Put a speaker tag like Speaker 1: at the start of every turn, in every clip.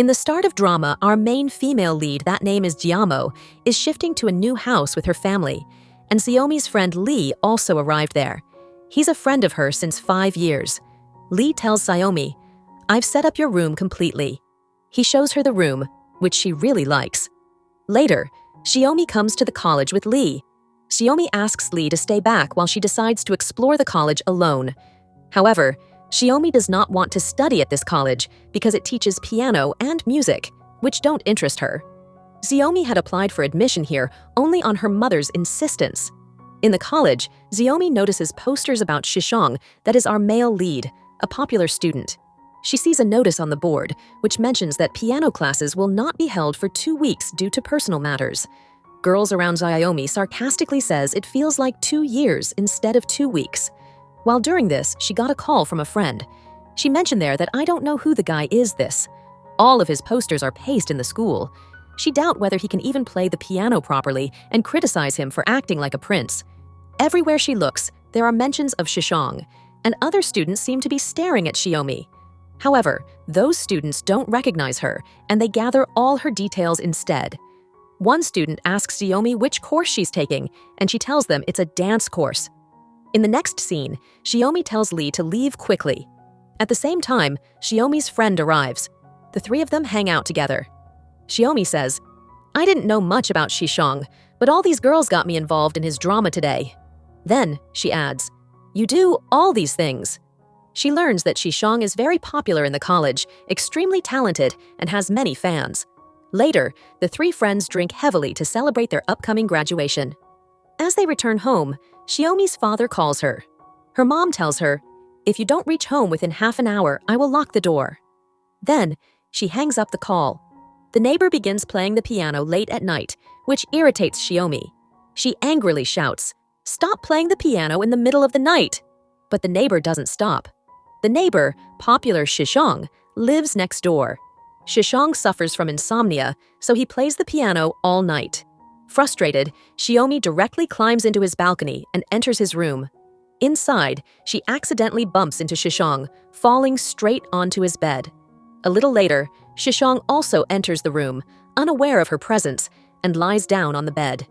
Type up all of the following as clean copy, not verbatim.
Speaker 1: In the start of drama, our main female lead, that name is Giamo, is shifting to a new house with her family, and Xiaomi's friend Lee also arrived there. He's a friend of hers since 5 years. Lee tells Xiaomi, "I've set up your room completely." He shows her the room, which she really likes. Later, Xiaomi comes to the college with Lee. Xiaomi asks Lee to stay back while she decides to explore the college alone. However, Xiaomi does not want to study at this college because it teaches piano and music, which don't interest her. Xiaomi had applied for admission here only on her mother's insistence. In the college, Xiaomi notices posters about Shishong, that is our male lead, a popular student. She sees a notice on the board, which mentions that piano classes will not be held for 2 weeks due to personal matters. Girls around Xiaomi sarcastically says it feels like 2 years instead of 2 weeks. While during this, she got a call from a friend. She mentioned there that "I don't know who the guy is this. All of his posters are pasted in the school." She doubt whether he can even play the piano properly and criticize him for acting like a prince. Everywhere she looks, there are mentions of Shishong, and other students seem to be staring at Xiaomi. However, those students don't recognize her, and they gather all her details instead. One student asks Xiaomi which course she's taking, and she tells them it's a dance course. In the next scene, Xiaomi tells Lee to leave quickly. At the same time, Xiaomi's friend arrives. The three of them hang out together. Xiaomi says, "I didn't know much about Shishong, but all these girls got me involved in his drama today." Then, she adds, "You do all these things." She learns that Shishong is very popular in the college, extremely talented, and has many fans. Later, the three friends drink heavily to celebrate their upcoming graduation. As they return home, Xiaomi's father calls her. Her mom tells her, "If you don't reach home within half an hour, I will lock the door." Then, she hangs up the call. The neighbor begins playing the piano late at night, which irritates Xiaomi. She angrily shouts, "Stop playing the piano in the middle of the night!" But the neighbor doesn't stop. The neighbor, popular Shishong, lives next door. Shishong suffers from insomnia, so he plays the piano all night. Frustrated, Xiaomi directly climbs into his balcony and enters his room. Inside, she accidentally bumps into Shishong, falling straight onto his bed. A little later, Shishong also enters the room, unaware of her presence, and lies down on the bed.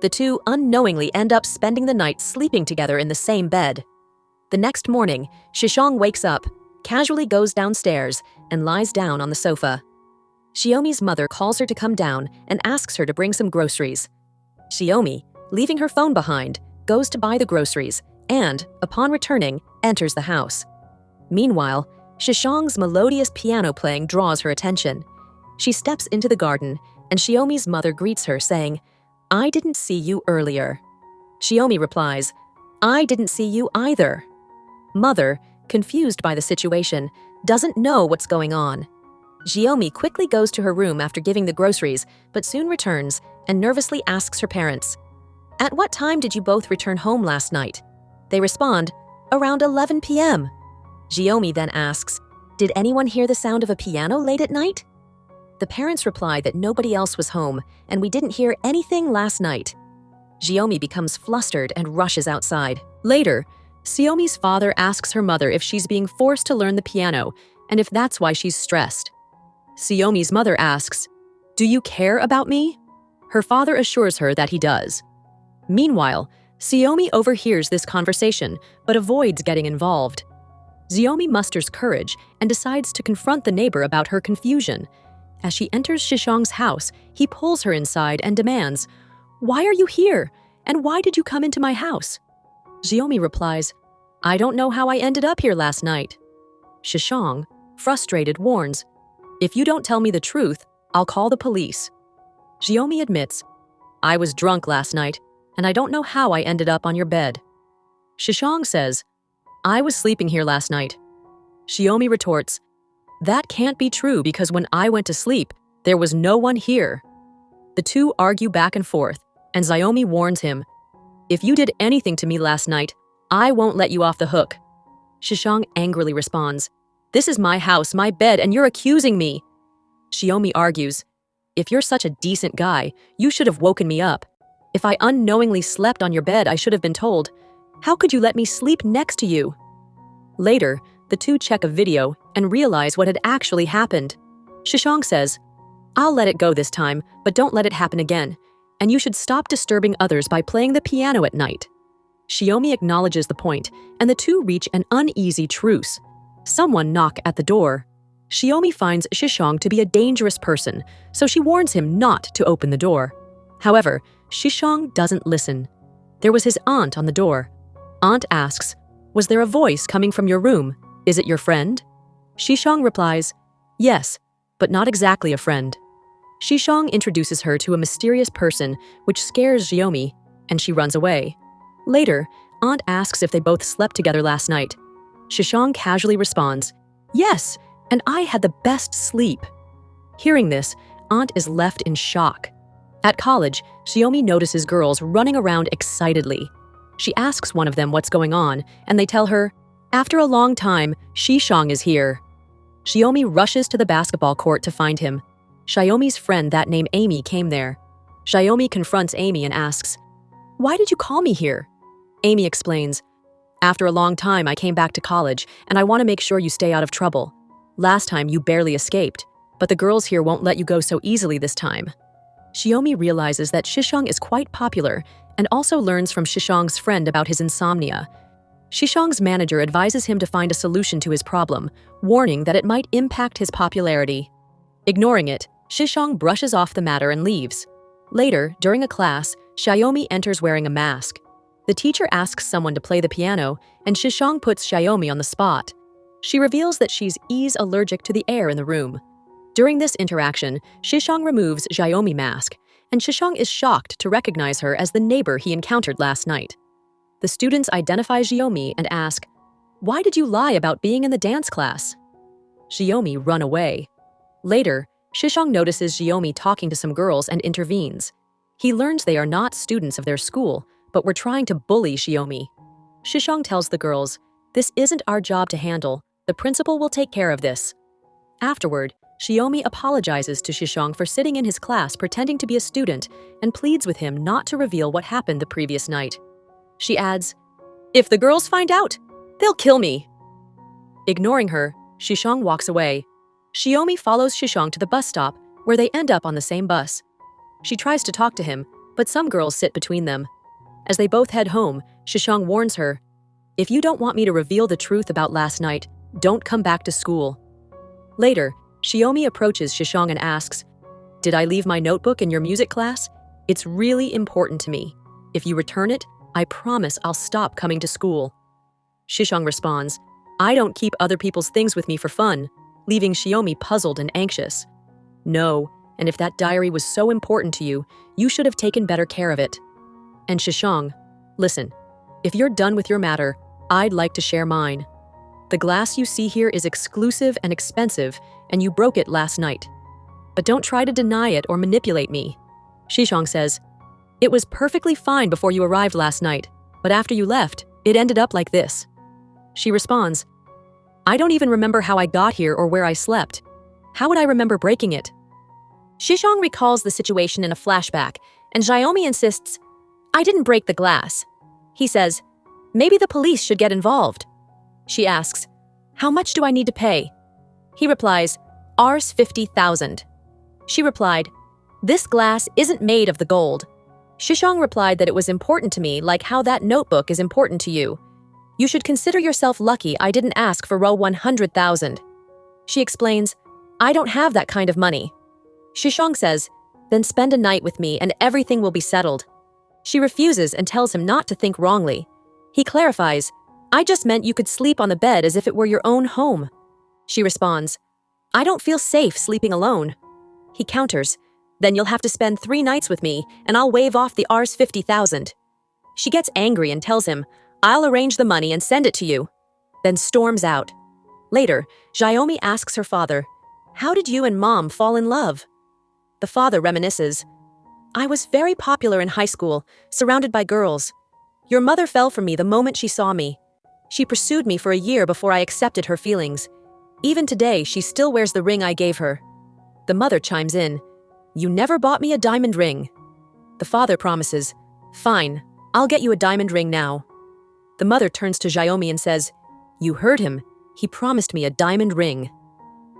Speaker 1: The two unknowingly end up spending the night sleeping together in the same bed. The next morning, Shishong wakes up, casually goes downstairs, and lies down on the sofa. Xiaomi's mother calls her to come down and asks her to bring some groceries. Xiaomi, leaving her phone behind, goes to buy the groceries and, upon returning, enters the house. Meanwhile, Shishong's melodious piano playing draws her attention. She steps into the garden, and Xiaomi's mother greets her, saying, "I didn't see you earlier." Xiaomi replies, "I didn't see you either." Mother, confused by the situation, doesn't know what's going on. Xiaomi quickly goes to her room after giving the groceries, but soon returns and nervously asks her parents, "At what time did you both return home last night?" They respond, "Around 11 p.m. Xiaomi then asks, "Did anyone hear the sound of a piano late at night?" The parents reply that nobody else was home, and we didn't hear anything last night. Xiaomi becomes flustered and rushes outside. Later, Xiaomi's father asks her mother if she's being forced to learn the piano and if that's why she's stressed. Xiaomi's mother asks, "Do you care about me?" Her father assures her that he does. Meanwhile, Xiaomi overhears this conversation but avoids getting involved. Xiaomi musters courage and decides to confront the neighbor about her confusion. As she enters Shishong's house, he pulls her inside and demands, "Why are you here? And why did you come into my house?" Xiaomi replies, "I don't know how I ended up here last night." Shishong, frustrated, warns, "If you don't tell me the truth, I'll call the police." Xiaomi admits, "I was drunk last night, and I don't know how I ended up on your bed." Shishong says, "I was sleeping here last night." Xiaomi retorts, "That can't be true because when I went to sleep, there was no one here." The two argue back and forth, and Xiaomi warns him, "If you did anything to me last night, I won't let you off the hook." Shishong angrily responds, "This is my house, my bed, and you're accusing me." Xiaomi argues, "If you're such a decent guy, you should have woken me up. If I unknowingly slept on your bed, I should have been told. How could you let me sleep next to you?" Later, the two check a video and realize what had actually happened. Shishang says, "I'll let it go this time, but don't let it happen again. And you should stop disturbing others by playing the piano at night." Xiaomi acknowledges the point, and the two reach an uneasy truce. Someone knock at the door. Xiaomi finds Shishang to be a dangerous person, so she warns him not to open the door. However, Shishang doesn't listen. There was his aunt on the door. Aunt asks, "Was there a voice coming from your room? Is it your friend?" Shishang replies, "Yes, but not exactly a friend." Shishang introduces her to a mysterious person, which scares Xiaomi, and she runs away. Later, Aunt asks if they both slept together last night. Shishang casually responds, "Yes, and I had the best sleep." Hearing this, Aunt is left in shock. At college, Xiaomi notices girls running around excitedly. She asks one of them what's going on, and they tell her, "After a long time, Shishang is here." Xiaomi rushes to the basketball court to find him. Xiaomi's friend that named Amy came there. Xiaomi confronts Amy and asks, "Why did you call me here?" Amy explains, "After a long time, I came back to college, and I want to make sure you stay out of trouble. Last time, you barely escaped, but the girls here won't let you go so easily this time." Xiaomi realizes that Shishang is quite popular and also learns from Shishang's friend about his insomnia. Shishang's manager advises him to find a solution to his problem, warning that it might impact his popularity. Ignoring it, Shishang brushes off the matter and leaves. Later, during a class, Xiaomi enters wearing a mask. The teacher asks someone to play the piano, and Shishang puts Xiaomi on the spot. She reveals that she's allergic to the air in the room. During this interaction, Shishang removes Xiaomi's mask, and Shishang is shocked to recognize her as the neighbor he encountered last night. The students identify Xiaomi and ask, "Why did you lie about being in the dance class?" Xiaomi run away. Later, Shishang notices Xiaomi talking to some girls and intervenes. He learns they are not students of their school, but were trying to bully Xiaomi. Shishang tells the girls, "This isn't our job to handle. The principal will take care of this." Afterward, Xiaomi apologizes to Shishang for sitting in his class pretending to be a student and pleads with him not to reveal what happened the previous night. She adds, "If the girls find out, they'll kill me." Ignoring her, Shishang walks away. Xiaomi follows Shishang to the bus stop, where they end up on the same bus. She tries to talk to him, but some girls sit between them. As they both head home, Shishang warns her, "If you don't want me to reveal the truth about last night, don't come back to school." Later, Xiaomi approaches Shishang and asks, "Did I leave my notebook in your music class? It's really important to me. If you return it, I promise I'll stop coming to school." Shishang responds, "I don't keep other people's things with me for fun," leaving Xiaomi puzzled and anxious. "No, and if that diary was so important to you, you should have taken better care of it." And Shishang, "Listen, if you're done with your matter, I'd like to share mine. The glass you see here is exclusive and expensive, and you broke it last night. But don't try to deny it or manipulate me." Shishang says, "It was perfectly fine before you arrived last night, but after you left, it ended up like this." She responds, "I don't even remember how I got here or where I slept. How would I remember breaking it?" Shishang recalls the situation in a flashback, and Xiaomi insists, "I didn't break the glass." He says, "Maybe the police should get involved." She asks, "How much do I need to pay?" He replies, "Rs 50,000. She replied, "This glass isn't made of the gold." Shishang replied that it was important to me, like how that notebook is important to you. "You should consider yourself lucky I didn't ask for row 100,000. She explains, "I don't have that kind of money." Shishang says, "Then spend a night with me and everything will be settled." She refuses and tells him not to think wrongly. He clarifies, "I just meant you could sleep on the bed as if it were your own home." She responds, "I don't feel safe sleeping alone." He counters, "Then you'll have to spend 3 nights with me and I'll waive off the Rs 50,000. She gets angry and tells him, "I'll arrange the money and send it to you," then storms out. Later, Xiaomi asks her father, "How did you and Mom fall in love?" The father reminisces, "I was very popular in high school, surrounded by girls. Your mother fell for me the moment she saw me. She pursued me for a year before I accepted her feelings. Even today, she still wears the ring I gave her." The mother chimes in, "You never bought me a diamond ring." The father promises, "Fine, I'll get you a diamond ring now." The mother turns to Xiaomi and says, "You heard him. He promised me a diamond ring."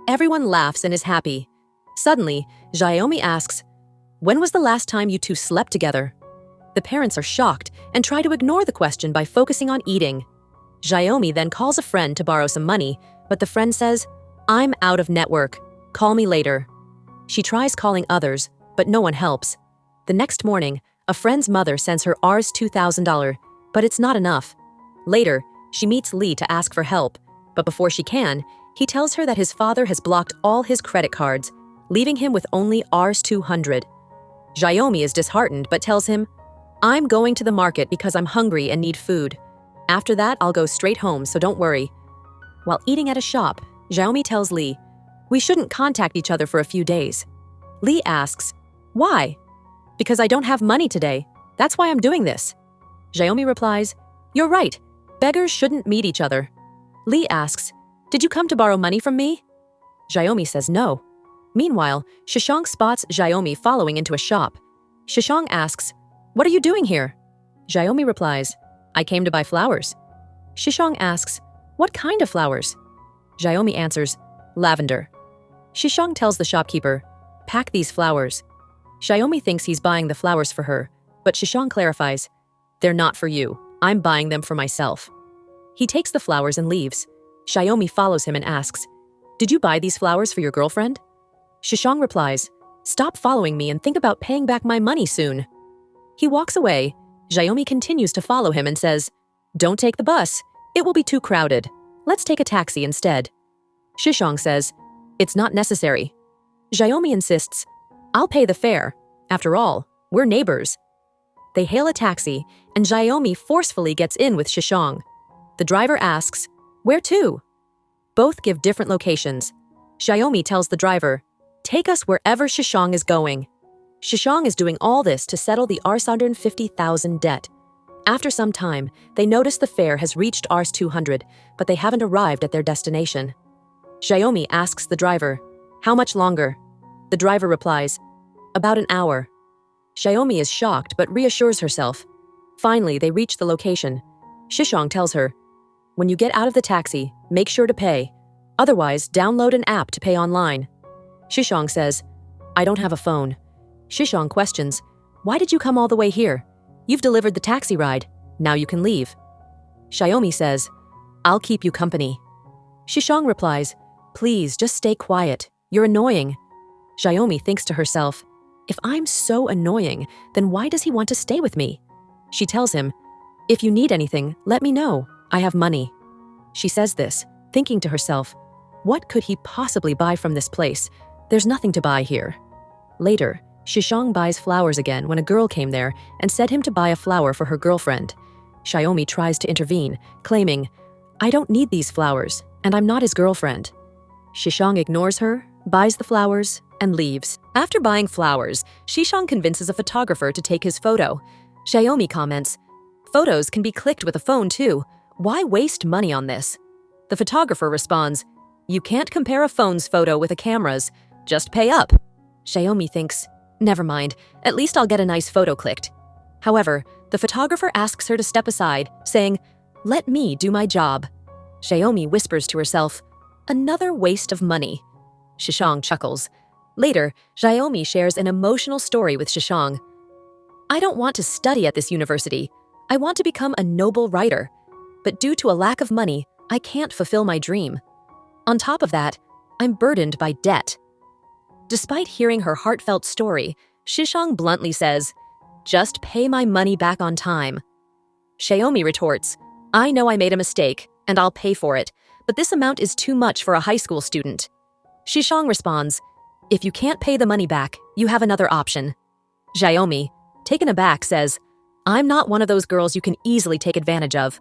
Speaker 1: Everyone laughs and is happy. Suddenly, Xiaomi asks, "When was the last time you two slept together?" The parents are shocked and try to ignore the question by focusing on eating. Xiaomi then calls a friend to borrow some money, but the friend says, "I'm out of network. Call me later." She tries calling others, but no one helps. The next morning, a friend's mother sends her Rs $2,000, but it's not enough. Later, she meets Lee to ask for help, but before she can, he tells her that his father has blocked all his credit cards, leaving him with only Rs 200. Xiaomi is disheartened but tells him, "I'm going to the market because I'm hungry and need food. After that, I'll go straight home, so don't worry." While eating at a shop, Xiaomi tells Lee, "We shouldn't contact each other for a few days." Lee asks, "Why?" "Because I don't have money today. That's why I'm doing this." Xiaomi replies, "You're right. Beggars shouldn't meet each other." Lee asks, "Did you come to borrow money from me?" Xiaomi says no. Meanwhile, Shishang spots Xiaomi following into a shop. Shishang asks, "What are you doing here?" Xiaomi replies, "I came to buy flowers." Shishang asks, "What kind of flowers?" Xiaomi answers, "Lavender." Shishang tells the shopkeeper, "Pack these flowers." Xiaomi thinks he's buying the flowers for her, but Shishang clarifies, "They're not for you. I'm buying them for myself." He takes the flowers and leaves. Xiaomi follows him and asks, "Did you buy these flowers for your girlfriend?" Shishang replies, "Stop following me and think about paying back my money soon." He walks away. Xiaomi continues to follow him and says, "Don't take the bus. It will be too crowded. Let's take a taxi instead." Shishang says, "It's not necessary." Xiaomi insists, "I'll pay the fare. After all, we're neighbors." They hail a taxi, and Xiaomi forcefully gets in with Shishang. The driver asks, "Where to?" Both give different locations. Xiaomi tells the driver, "Take us wherever Shishang is going." Shishang is doing all this to settle the Rs 150,000 debt. After some time, they notice the fare has reached Rs 200, but they haven't arrived at their destination. Xiaomi asks the driver, "How much longer?" The driver replies, "About an hour." Xiaomi is shocked but reassures herself. Finally, they reach the location. Shishang tells her, "When you get out of the taxi, make sure to pay. Otherwise, download an app to pay online." Shishang says, "I don't have a phone." Shishang questions, "Why did you come all the way here? You've delivered the taxi ride. Now you can leave." Xiaomi says, "I'll keep you company." Shishang replies, "Please, just stay quiet. You're annoying." Xiaomi thinks to herself, "If I'm so annoying, then why does he want to stay with me?" She tells him, "If you need anything, let me know. I have money." She says this, thinking to herself, "What could he possibly buy from this place? There's nothing to buy here." Later, Shishang buys flowers again when a girl came there and said him to buy a flower for her girlfriend. Xiaomi tries to intervene, claiming, "I don't need these flowers, and I'm not his girlfriend." Shishang ignores her, buys the flowers, and leaves. After buying flowers, Shishang convinces a photographer to take his photo. Xiaomi comments, "Photos can be clicked with a phone too. Why waste money on this?" The photographer responds, "You can't compare a phone's photo with a camera's. Just pay up." Xiaomi thinks, "Never mind, at least I'll get a nice photo clicked." However, the photographer asks her to step aside, saying, "Let me do my job." Xiaomi whispers to herself, "Another waste of money." Shishang chuckles. Later, Xiaomi shares an emotional story with Shishang. "I don't want to study at this university. I want to become a noble writer. But due to a lack of money, I can't fulfill my dream. On top of that, I'm burdened by debt." Despite hearing her heartfelt story, Shishang bluntly says, "Just pay my money back on time." Xiaomi retorts, "I know I made a mistake, and I'll pay for it, but this amount is too much for a high school student." Shishang responds, "If you can't pay the money back, you have another option." Xiaomi, taken aback, says, "I'm not one of those girls you can easily take advantage of."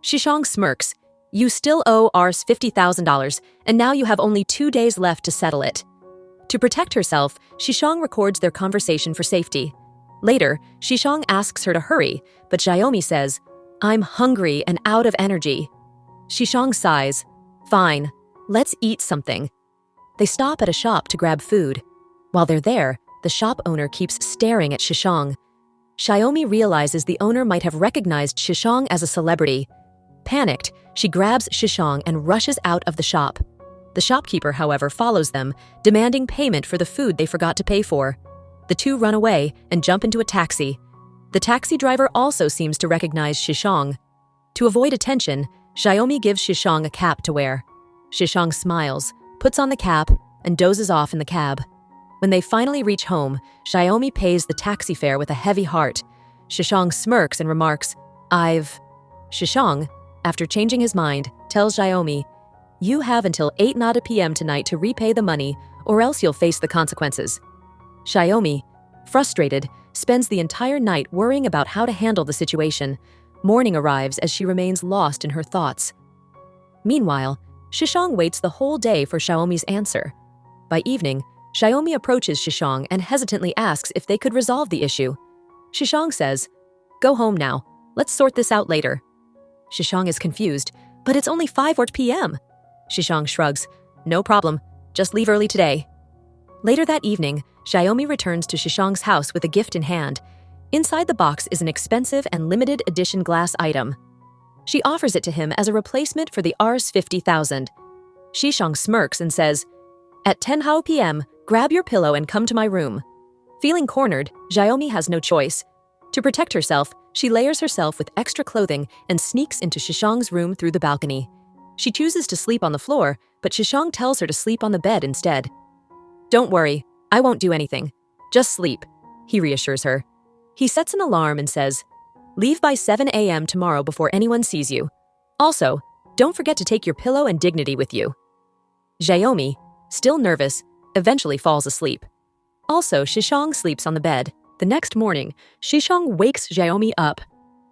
Speaker 1: Shishang smirks, "You still owe Rs 50,000, and now you have only 2 days left to settle it." To protect herself, Shishang records their conversation for safety. Later, Shishang asks her to hurry, but Xiaomi says, "I'm hungry and out of energy." Shishang sighs, "Fine, let's eat something." They stop at a shop to grab food. While they're there, the shop owner keeps staring at Shishang. Xiaomi realizes the owner might have recognized Shishang as a celebrity. Panicked, she grabs Shishang and rushes out of the shop. The shopkeeper, however, follows them, demanding payment for the food they forgot to pay for. The two run away and jump into a taxi. The taxi driver also seems to recognize Shishang. To avoid attention, Xiaomi gives Shishang a cap to wear. Shishang smiles, puts on the cap, and dozes off in the cab. When they finally reach home, Xiaomi pays the taxi fare with a heavy heart. Shishang smirks and remarks, Shishang, after changing his mind, tells Xiaomi, "You have until 8:00 p.m. tonight to repay the money, or else you'll face the consequences." Xiaomi, frustrated, spends the entire night worrying about how to handle the situation. Morning arrives as she remains lost in her thoughts. Meanwhile, Shishang waits the whole day for Xiaomi's answer. By evening, Xiaomi approaches Shishang and hesitantly asks if they could resolve the issue. Shishang says, "Go home now. Let's sort this out later." Shishang is confused, but it's only 5 p.m. Shishang shrugs, "No problem. Just leave early today." Later that evening, Xiaomi returns to Shishang's house with a gift in hand. Inside the box is an expensive and limited edition glass item. She offers it to him as a replacement for the Rs 50,000. Shishang smirks and says, "At 10 p.m., grab your pillow and come to my room." Feeling cornered, Xiaomi has no choice. To protect herself, she layers herself with extra clothing and sneaks into Shishang's room through the balcony. She chooses to sleep on the floor, but Shishang tells her to sleep on the bed instead. "Don't worry, I won't do anything. Just sleep," he reassures her. He sets an alarm and says, "Leave by 7 a.m. tomorrow before anyone sees you. Also, don't forget to take your pillow and dignity with you." Xiaomi, still nervous, eventually falls asleep. Also, Shishang sleeps on the bed. The next morning, Shishang wakes Xiaomi up.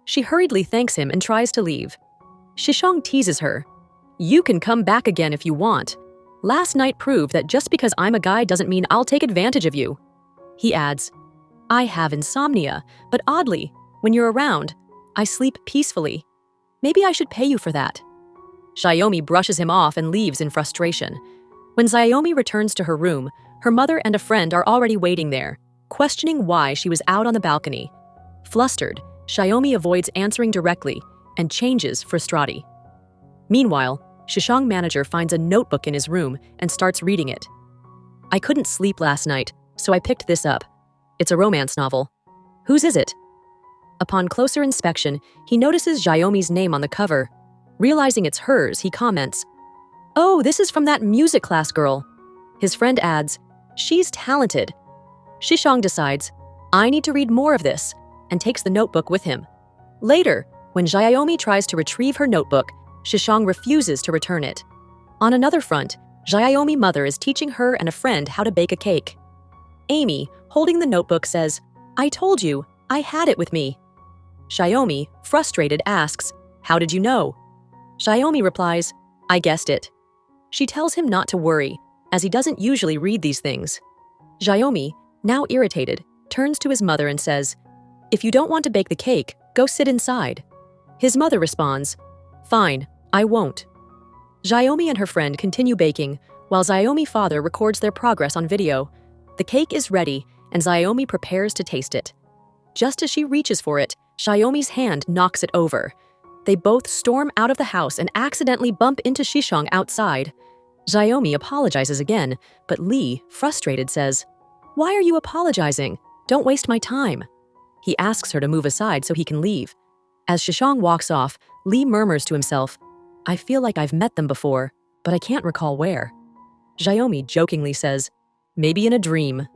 Speaker 1: She hurriedly thanks him and tries to leave. Shishang teases her. "You can come back again if you want. Last night proved that just because I'm a guy doesn't mean I'll take advantage of you." He adds, "I have insomnia, but oddly, when you're around, I sleep peacefully. Maybe I should pay you for that." Xiaomi brushes him off and leaves in frustration. When Xiaomi returns to her room, her mother and a friend are already waiting there, questioning why she was out on the balcony. Flustered, Xiaomi avoids answering directly and changes for Strati. Meanwhile, Shishang manager finds a notebook in his room and starts reading it. "I couldn't sleep last night, so I picked this up. It's a romance novel. Whose is it?" Upon closer inspection, he notices Xiaomi's name on the cover. Realizing it's hers, he comments, "Oh, this is from that music class girl." His friend adds, "She's talented." Shishang decides, "I need to read more of this," and takes the notebook with him. Later, when Xiaomi tries to retrieve her notebook, Shishang refuses to return it. On another front, Xiaomi's mother is teaching her and a friend how to bake a cake. Amy, holding the notebook, says, "I told you, I had it with me." Xiaomi, frustrated, asks, "How did you know?" Xiaomi replies, "I guessed it." She tells him not to worry, as he doesn't usually read these things. Xiaomi, now irritated, turns to his mother and says, "If you don't want to bake the cake, go sit inside." His mother responds, "Fine, I won't." Xiaomi and her friend continue baking, while Xiaomi's father records their progress on video. The cake is ready, and Xiaomi prepares to taste it. Just as she reaches for it, Xiaomi's hand knocks it over. They both storm out of the house and accidentally bump into Shishang outside. Xiaomi apologizes again, but Li, frustrated, says, "Why are you apologizing? Don't waste my time." He asks her to move aside so he can leave. As Shishang walks off, Li murmurs to himself, "I feel like I've met them before, but I can't recall where." Xiaomi jokingly says, "Maybe in a dream."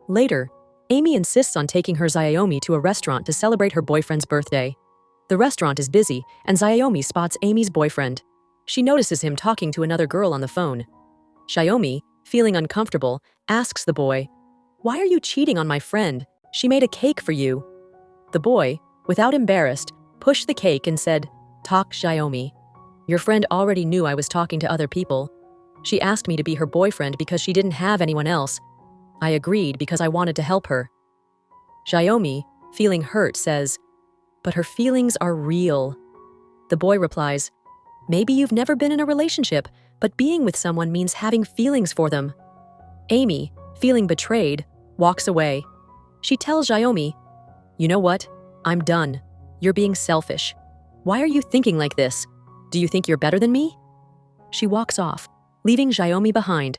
Speaker 1: Later, Amy insists on taking her Xiaomi to a restaurant to celebrate her boyfriend's birthday. The restaurant is busy, and Xiaomi spots Amy's boyfriend. She notices him talking to another girl on the phone. Xiaomi, feeling uncomfortable, asks the boy, "Why are you cheating on my friend? She made a cake for you." The boy, without embarrassed, pushed the cake and said, "Talk, Xiaomi. Your friend already knew I was talking to other people. She asked me to be her boyfriend because she didn't have anyone else. I agreed because I wanted to help her." Xiaomi, feeling hurt, says, "But her feelings are real." The boy replies, "Maybe you've never been in a relationship, but being with someone means having feelings for them." Amy, feeling betrayed, walks away. She tells Xiaomi, "You know what? I'm done. You're being selfish. Why are you thinking like this? Do you think you're better than me?" She walks off, leaving Xiaomi behind.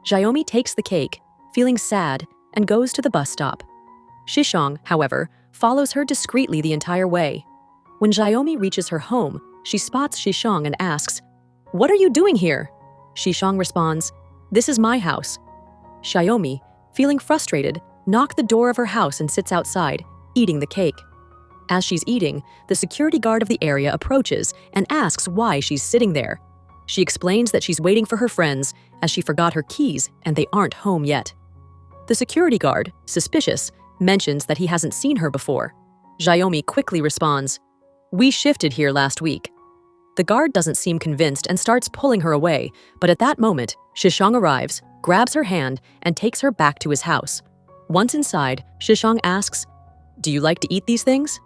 Speaker 1: Xiaomi takes the cake, feeling sad, and goes to the bus stop. Shishong, however, follows her discreetly the entire way. When Xiaomi reaches her home, she spots Shishong and asks, "What are you doing here?" Shishong responds, "This is my house." Xiaomi, feeling frustrated, knocks the door of her house and sits outside, eating the cake. As she's eating, the security guard of the area approaches and asks why she's sitting there. She explains that she's waiting for her friends as she forgot her keys and they aren't home yet. The security guard, suspicious, mentions that he hasn't seen her before. Xiaomi quickly responds, "We shifted here last week." The guard doesn't seem convinced and starts pulling her away, but at that moment, Shishong arrives, grabs her hand, and takes her back to his house. Once inside, Shishong asks, "Do you like to eat these things?"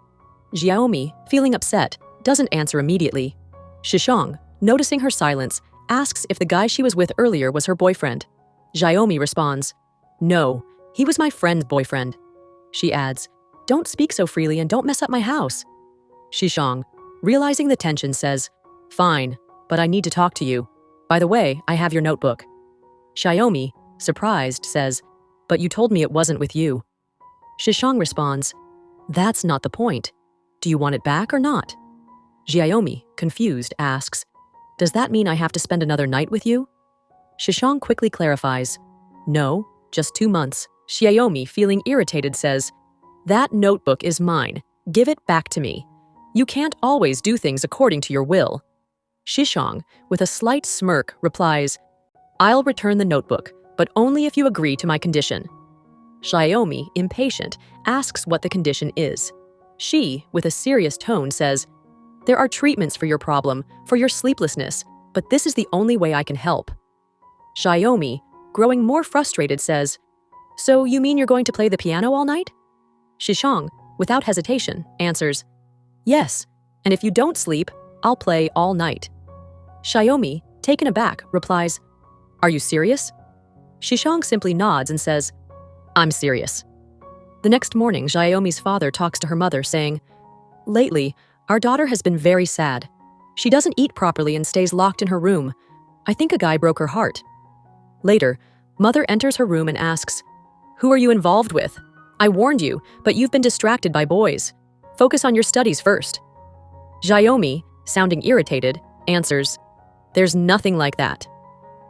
Speaker 1: Xiaomi, feeling upset, doesn't answer immediately. Shishong, noticing her silence, asks if the guy she was with earlier was her boyfriend. Xiaomi responds, "No, he was my friend's boyfriend." She adds, "Don't speak so freely and don't mess up my house." Shishong, realizing the tension, says, "Fine, but I need to talk to you. By the way, I have your notebook." Xiaomi, surprised, says, "But you told me it wasn't with you." Shishong responds, "That's not the point. Do you want it back or not?" Xiaomi, confused, asks, "Does that mean I have to spend another night with you?" Shishong quickly clarifies, "No, just 2 months." Xiaomi, feeling irritated, says, "That notebook is mine. Give it back to me. You can't always do things according to your will." Shishong, with a slight smirk, replies, "I'll return the notebook, but only if you agree to my condition." Xiaomi, impatient, asks what the condition is. She, with a serious tone, says, "There are treatments for your problem, for your sleeplessness, but this is the only way I can help." Xiaomi, growing more frustrated, says, "So you mean you're going to play the piano all night?" Shishong, without hesitation, answers, "Yes, and if you don't sleep, I'll play all night." Xiaomi, taken aback, replies, "Are you serious?" Shishong simply nods and says, "I'm serious." The next morning, Xiaomi's father talks to her mother, saying, "Lately, our daughter has been very sad. She doesn't eat properly and stays locked in her room. I think a guy broke her heart." Later, mother enters her room and asks, "Who are you involved with? I warned you, but you've been distracted by boys. Focus on your studies first." Xiaomi, sounding irritated, answers, "There's nothing like that."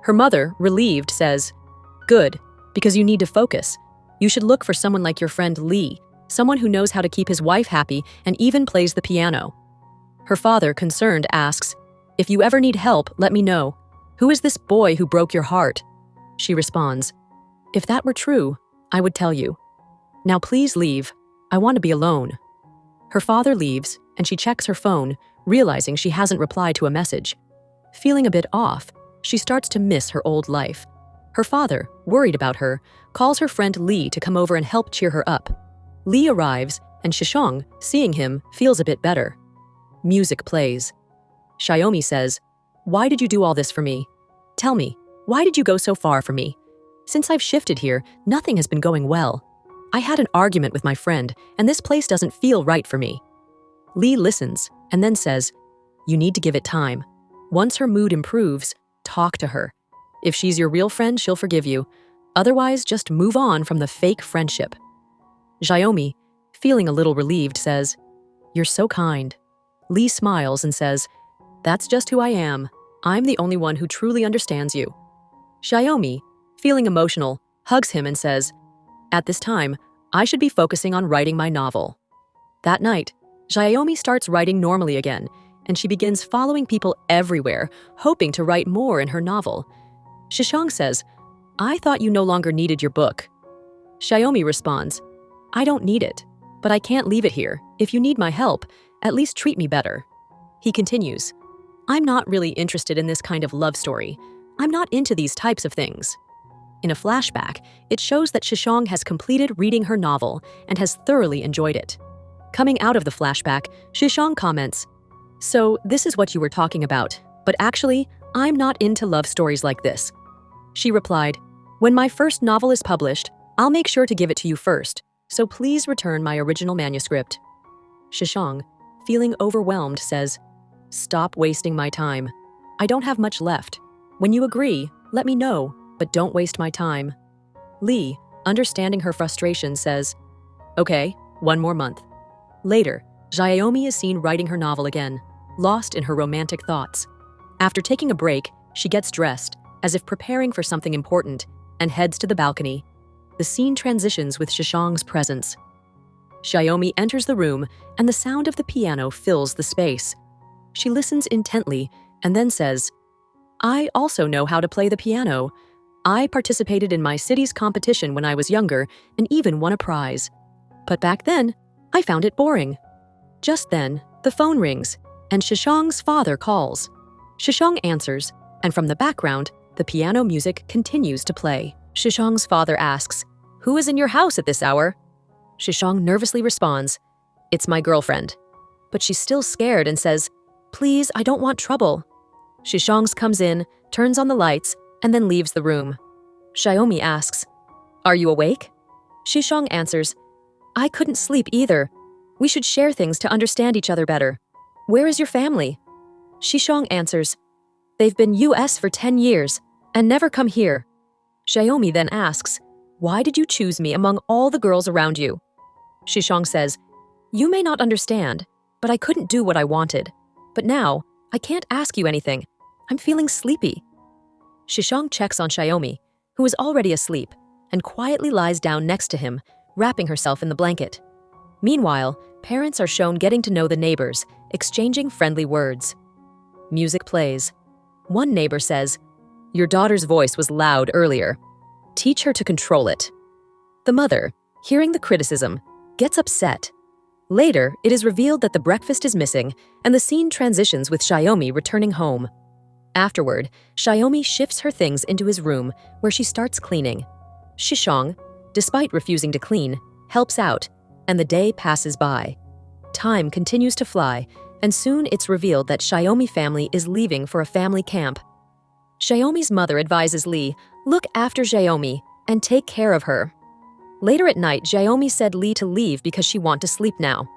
Speaker 1: Her mother, relieved, says, "Good, because you need to focus. You should look for someone like your friend Lee, someone who knows how to keep his wife happy and even plays the piano." Her father, concerned, asks, "If you ever need help, let me know. Who is this boy who broke your heart?" She responds, "If that were true, I would tell you. Now please leave. I want to be alone." Her father leaves, and she checks her phone, realizing she hasn't replied to a message. Feeling a bit off, she starts to miss her old life. Her father, worried about her, calls her friend Lee to come over and help cheer her up. Lee arrives, and Shishong, seeing him, feels a bit better. Music plays. Xiaomi says, "Why did you do all this for me? Tell me, why did you go so far for me? Since I've shifted here, nothing has been going well. I had an argument with my friend, and this place doesn't feel right for me." Lee listens, and then says, "You need to give it time. Once her mood improves, talk to her. If she's your real friend, she'll forgive you. Otherwise, just move on from the fake friendship." Xiaomi, feeling a little relieved, says, "You're so kind." Lee smiles and says, "That's just who I am. I'm the only one who truly understands you." Xiaomi, feeling emotional, hugs him and says, "At this time, I should be focusing on writing my novel." That night, Xiaomi starts writing normally again, and she begins following people everywhere, hoping to write more in her novel. Shishong says, "I thought you no longer needed your book." Xiaomi responds, "I don't need it, but I can't leave it here. If you need my help, at least treat me better." He continues, "I'm not really interested in this kind of love story. I'm not into these types of things." In a flashback, it shows that Shishong has completed reading her novel and has thoroughly enjoyed it. Coming out of the flashback, Shishong comments, "So this is what you were talking about, but actually, I'm not into love stories like this." She replied, "When my first novel is published, I'll make sure to give it to you first, so please return my original manuscript." Shishong, feeling overwhelmed, says, "Stop wasting my time. I don't have much left. When you agree, let me know, but don't waste my time. Lee, understanding her frustration, says, okay, 1 more month. Later, Xiaomi is seen writing her novel again, lost in her romantic thoughts. After taking a break, she gets dressed, as if preparing for something important, and heads to the balcony. The scene transitions with Shishang's presence. Xiaomi enters the room, and the sound of the piano fills the space. She listens intently and then says, I also know how to play the piano. I participated in my city's competition when I was younger and even won a prize. But back then, I found it boring. Just then, the phone rings, and Shishang's father calls. Shishang answers, and from the background, the piano music continues to play. Shishang's father asks, Who is in your house at this hour? Shishang nervously responds, It's my girlfriend. But she's still scared and says, Please, I don't want trouble. Shishang comes in, turns on the lights, and then leaves the room. Xiaomi asks, Are you awake? Shishang answers, I couldn't sleep either. We should share things to understand each other better. Where is your family? Shishang answers, They've been US for 10 years and never come here. Xiaomi then asks, Why did you choose me among all the girls around you? Shishang says, You may not understand, but I couldn't do what I wanted. But now, I can't ask you anything. I'm feeling sleepy. Shishang checks on Xiaomi, who is already asleep, and quietly lies down next to him, wrapping herself in the blanket. Meanwhile, parents are shown getting to know the neighbors, exchanging friendly words. Music plays. One neighbor says, Your daughter's voice was loud earlier. Teach her to control it. The mother, hearing the criticism, gets upset. Later, it is revealed that the breakfast is missing, and the scene transitions with Xiaomi returning home. Afterward, Xiaomi shifts her things into his room, where she starts cleaning. Shishang, despite refusing to clean, helps out, and the day passes by. Time continues to fly, and soon it's revealed that Xiaomi family is leaving for a family camp. Xiaomi's mother advises Lee, look after Xiaomi and take care of her. Later at night, Xiaomi said Lee to leave because she wants to sleep now.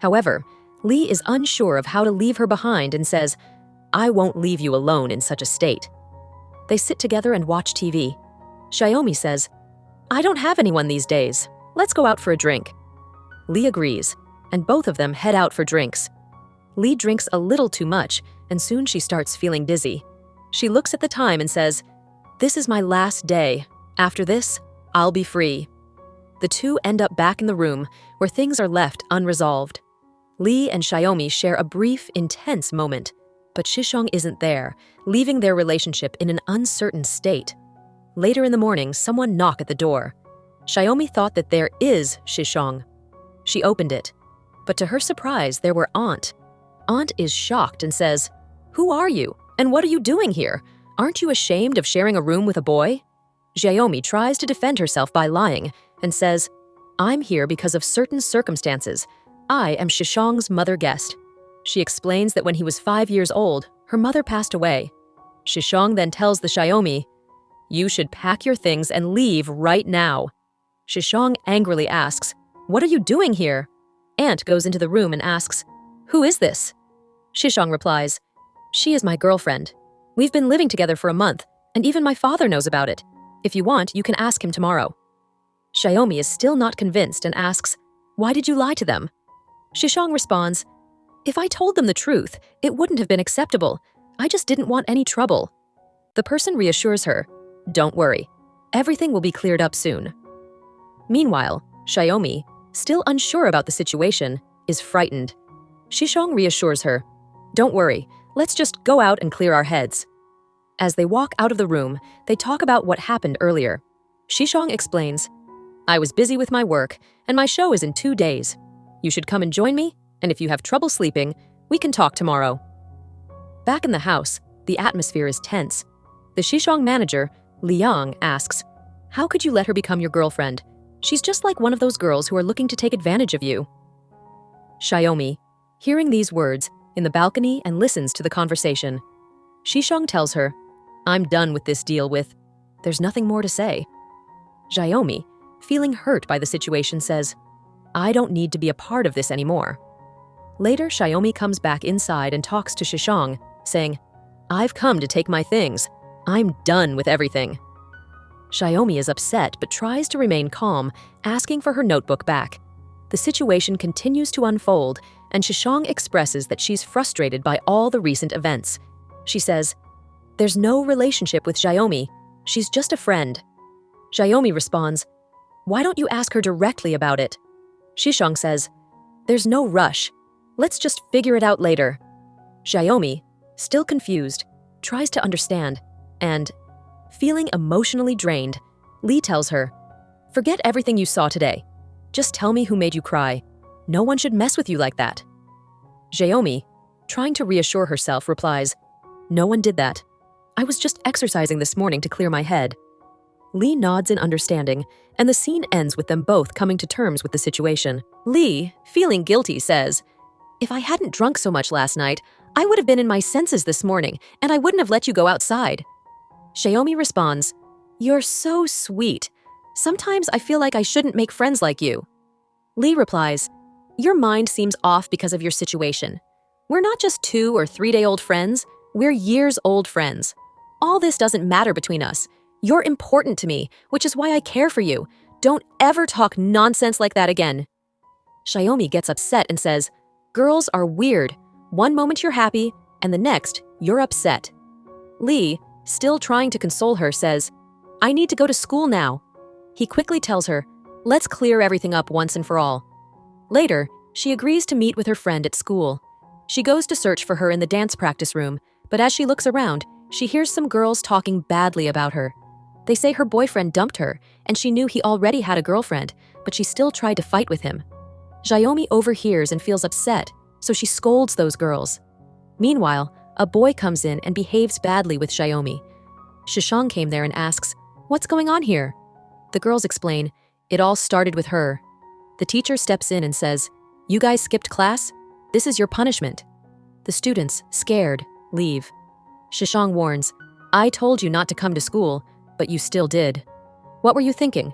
Speaker 1: However, Lee is unsure of how to leave her behind and says, I won't leave you alone in such a state. They sit together and watch TV. Xiaomi says, I don't have anyone these days. Let's go out for a drink. Lee agrees, and both of them head out for drinks. Lee drinks a little too much, and soon she starts feeling dizzy. She looks at the time and says, This is my last day. After this, I'll be free. The two end up back in the room, where things are left unresolved. Lee and Xiaomi share a brief, intense moment, but Shishang isn't there, leaving their relationship in an uncertain state. Later in the morning, someone knocked at the door. Xiaomi thought that there is Shishang. She opened it, but to her surprise, there were Aunt. Aunt is shocked and says, Who are you, and what are you doing here? Aren't you ashamed of sharing a room with a boy? Xiaomi tries to defend herself by lying and says, I'm here because of certain circumstances. I am Shishang's mother guest. She explains that when he was 5 years old, her mother passed away. Shishang then tells the Xiaomi, You should pack your things and leave right now. Shishang angrily asks, What are you doing here? Aunt goes into the room and asks, Who is this? Shishang replies, She is my girlfriend. We've been living together for a month, and even my father knows about it. If you want, you can ask him tomorrow. Xiaomi is still not convinced and asks, Why did you lie to them? Shishang responds, If I told them the truth, it wouldn't have been acceptable. I just didn't want any trouble. The person reassures her, Don't worry. Everything will be cleared up soon. Meanwhile, Xiaomi, still unsure about the situation, is frightened. Shishang reassures her, Don't worry. Let's just go out and clear our heads. As they walk out of the room, they talk about what happened earlier. Shishang explains, I was busy with my work, and my show is in 2 days. You should come and join me, and if you have trouble sleeping, we can talk tomorrow. Back in the house, the atmosphere is tense. The Shishang manager, Liang, asks, How could you let her become your girlfriend? She's just like one of those girls who are looking to take advantage of you. Xiaomi, hearing these words, in the balcony and listens to the conversation. Shishang tells her, I'm done with this deal with. There's nothing more to say. Xiaomi, feeling hurt by the situation, says, I don't need to be a part of this anymore. Later, Xiaomi comes back inside and talks to Shishang, saying, I've come to take my things. I'm done with everything. Xiaomi is upset but tries to remain calm, asking for her notebook back. The situation continues to unfold, and Shishang expresses that she's frustrated by all the recent events. She says, "There's no relationship with Xiaomi. She's just a friend." Xiaomi responds, "Why don't you ask her directly about it?" Shishang says, "There's no rush. Let's just figure it out later." Xiaomi, still confused, tries to understand, and, feeling emotionally drained, Lee tells her, "Forget everything you saw today. Just tell me who made you cry. No one should mess with you like that." Xiaomi, trying to reassure herself, replies, "No one did that. I was just exercising this morning to clear my head." Lee nods in understanding, and the scene ends with them both coming to terms with the situation. Lee, feeling guilty, says, "If I hadn't drunk so much last night, I would have been in my senses this morning, and I wouldn't have let you go outside." Xiaomi responds, "You're so sweet. Sometimes I feel like I shouldn't make friends like you." Lee replies, "Your mind seems off because of your situation. We're not just 2 or 3-day-old friends, we're years-old friends. All this doesn't matter between us. You're important to me, which is why I care for you. Don't ever talk nonsense like that again." Xiaomi gets upset and says, "Girls are weird. One moment you're happy, and the next, you're upset." Lee, still trying to console her, says, "I need to go to school now." He quickly tells her, "Let's clear everything up once and for all." Later, she agrees to meet with her friend at school. She goes to search for her in the dance practice room, but as she looks around, she hears some girls talking badly about her. They say her boyfriend dumped her, and she knew he already had a girlfriend, but she still tried to fight with him. Xiaomi overhears and feels upset, so she scolds those girls. Meanwhile, a boy comes in and behaves badly with Xiaomi. Shishang came there and asks, "What's going on here?" The girls explain, "It all started with her." The teacher steps in and says, "You guys skipped class? This is your punishment." The students, scared, leave. Shishang warns, "I told you not to come to school, but you still did. What were you thinking?"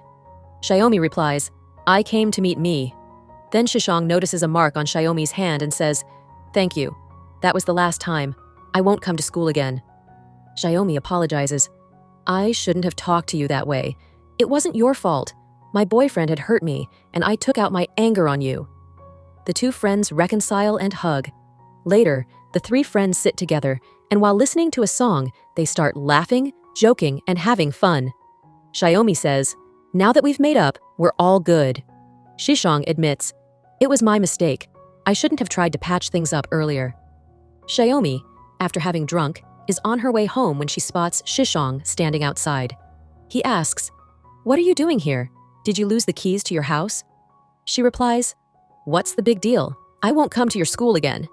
Speaker 1: Xiaomi replies, "I came to meet me." Then Shishang notices a mark on Xiaomi's hand and says, "Thank you. That was the last time. I won't come to school again." Xiaomi apologizes, "I shouldn't have talked to you that way. It wasn't your fault. My boyfriend had hurt me, and I took out my anger on you." The two friends reconcile and hug. Later, the 3 friends sit together, and while listening to a song, they start laughing, joking, and having fun. Xiaomi says, "Now that we've made up, we're all good." Shishang admits, "It was my mistake. I shouldn't have tried to patch things up earlier." Xiaomi, after having drunk, is on her way home when she spots Shishang standing outside. He asks, "What are you doing here? Did you lose the keys to your house?" She replies, "What's the big deal? I won't come to your school again."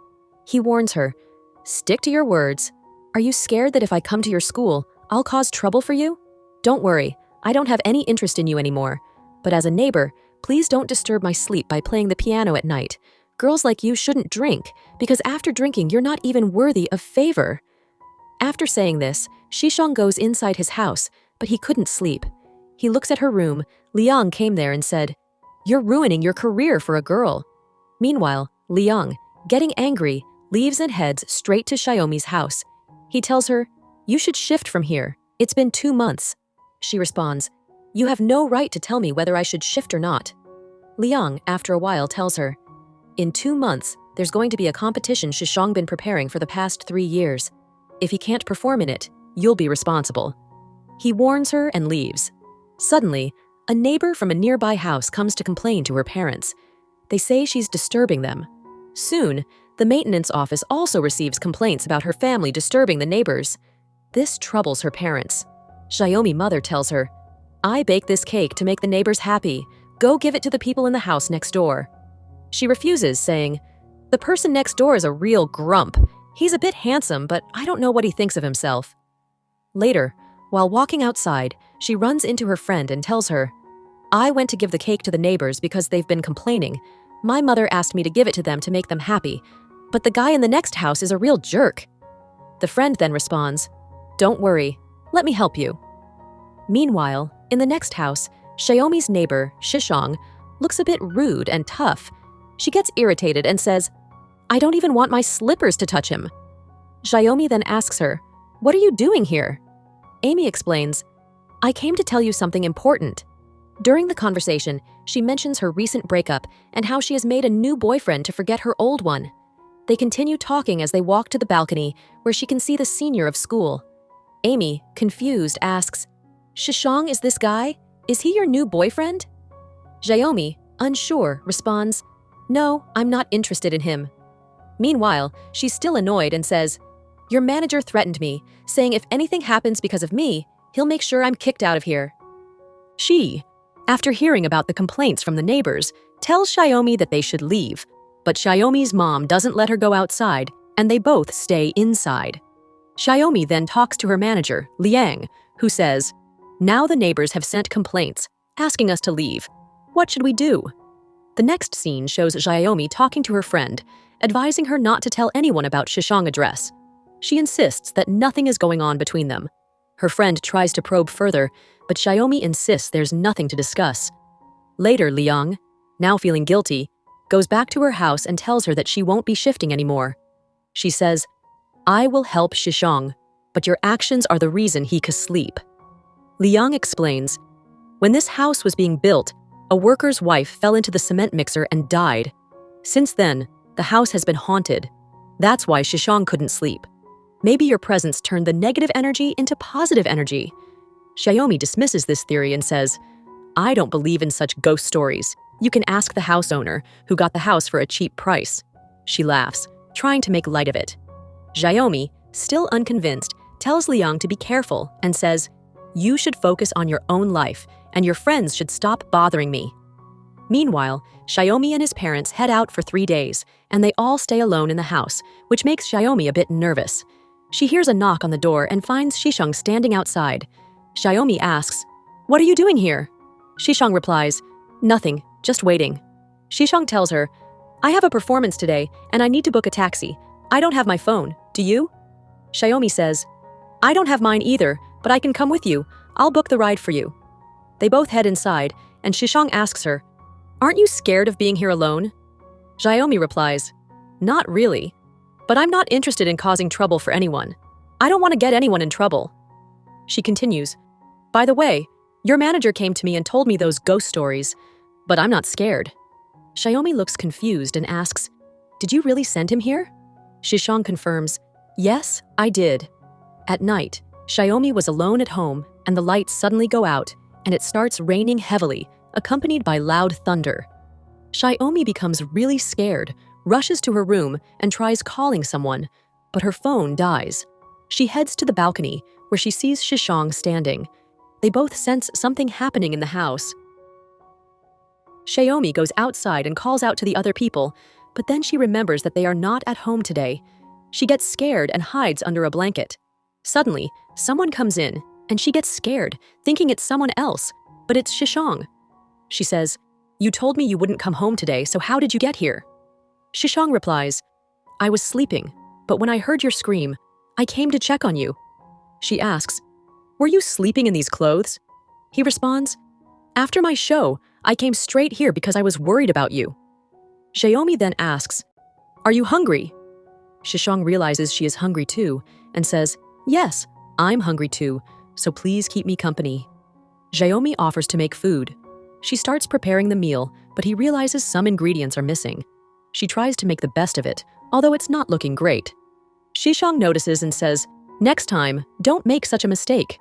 Speaker 1: He warns her, "Stick to your words. Are you scared that if I come to your school, I'll cause trouble for you? Don't worry, I don't have any interest in you anymore. But as a neighbor, please don't disturb my sleep by playing the piano at night. Girls like you shouldn't drink, because after drinking, you're not even worthy of favor." After saying this, Shishang goes inside his house, but he couldn't sleep. He looks at her room. Liang came there and said, "You're ruining your career for a girl." Meanwhile, Liang, getting angry, leaves and heads straight to Xiaomi's house. He tells her, "You should shift from here. It's been 2 months." She responds, "You have no right to tell me whether I should shift or not." Liang, after a while, tells her, "In 2 months, there's going to be a competition Shishang been preparing for the past 3 years. If he can't perform in it, you'll be responsible." He warns her and leaves. Suddenly, a neighbor from a nearby house comes to complain to her parents. They say she's disturbing them. Soon, the maintenance office also receives complaints about her family disturbing the neighbors. This troubles her parents. Xiaomi mother tells her, "I baked this cake to make the neighbors happy. Go give it to the people in the house next door." She refuses, saying, "The person next door is a real grump. He's a bit handsome, but I don't know what he thinks of himself." Later, while walking outside, she runs into her friend and tells her, "I went to give the cake to the neighbors because they've been complaining. My mother asked me to give it to them to make them happy, but the guy in the next house is a real jerk." The friend then responds, "Don't worry, let me help you." Meanwhile, in the next house, Xiaomi's neighbor, Shishang, looks a bit rude and tough. She gets irritated and says, "I don't even want my slippers to touch him." Xiaomi then asks her, "What are you doing here?" Amy explains, I came to tell you something important. During the conversation, she mentions her recent breakup and how she has made a new boyfriend to forget her old one. They continue talking as they walk to the balcony where she can see the senior of school. Amy, confused, asks, Shishong is this guy? Is he your new boyfriend? Xiaomi, unsure, responds, No, I'm not interested in him. Meanwhile, she's still annoyed and says, Your manager threatened me, saying if anything happens because of me, he'll make sure I'm kicked out of here. She, after hearing about the complaints from the neighbors, tells Xiaomi that they should leave, but Xiaomi's mom doesn't let her go outside, and they both stay inside. Xiaomi then talks to her manager, Liang, who says, Now the neighbors have sent complaints, asking us to leave. What should we do? The next scene shows Xiaomi talking to her friend, advising her not to tell anyone about Shishong address. She insists that nothing is going on between them. Her friend tries to probe further, but Xiaomi insists there's nothing to discuss. Later, Liang, now feeling guilty, goes back to her house and tells her that she won't be shifting anymore. She says, I will help Shishong, but your actions are the reason he can sleep. Liang explains, When this house was being built, a worker's wife fell into the cement mixer and died. Since then, the house has been haunted. That's why Shishong couldn't sleep. Maybe your presence turned the negative energy into positive energy. Xiaomi dismisses this theory and says, I don't believe in such ghost stories. You can ask the house owner, who got the house for a cheap price. She laughs, trying to make light of it. Xiaomi, still unconvinced, tells Liang to be careful and says, You should focus on your own life, and your friends should stop bothering me. Meanwhile, Xiaomi and his parents head out for 3 days, and they all stay alone in the house, which makes Xiaomi a bit nervous. She hears a knock on the door and finds Shishong standing outside. Xiaomi asks, What are you doing here? Shishong replies, Nothing, just waiting. Shishong tells her, I have a performance today, and I need to book a taxi. I don't have my phone, do you? Xiaomi says, I don't have mine either, but I can come with you. I'll book the ride for you. They both head inside, and Shishong asks her, Aren't you scared of being here alone? Xiaomi replies, Not really, but I'm not interested in causing trouble for anyone. I don't want to get anyone in trouble. She continues, By the way, your manager came to me and told me those ghost stories, but I'm not scared. Xiaomi looks confused and asks, Did you really send him here? Shishong confirms, Yes, I did. At night, Xiaomi was alone at home, and the lights suddenly go out, and it starts raining heavily, accompanied by loud thunder. Xiaomi becomes really scared, rushes to her room, and tries calling someone, but her phone dies. She heads to the balcony, where she sees Shishong standing. They both sense something happening in the house. Xiaomi goes outside and calls out to the other people, but then she remembers that they are not at home today. She gets scared and hides under a blanket. Suddenly, someone comes in, and she gets scared, thinking it's someone else, but it's Shishong. She says, You told me you wouldn't come home today, so how did you get here? Shishong replies, I was sleeping, but when I heard your scream, I came to check on you. She asks, Were you sleeping in these clothes? He responds, After my show, I came straight here because I was worried about you. Xiaomi then asks, Are you hungry? Shishong realizes she is hungry too and says, Yes, I'm hungry too, so please keep me company. Xiaomi offers to make food. She starts preparing the meal, but he realizes some ingredients are missing. She tries to make the best of it, although it's not looking great. Shishong notices and says, Next time, don't make such a mistake.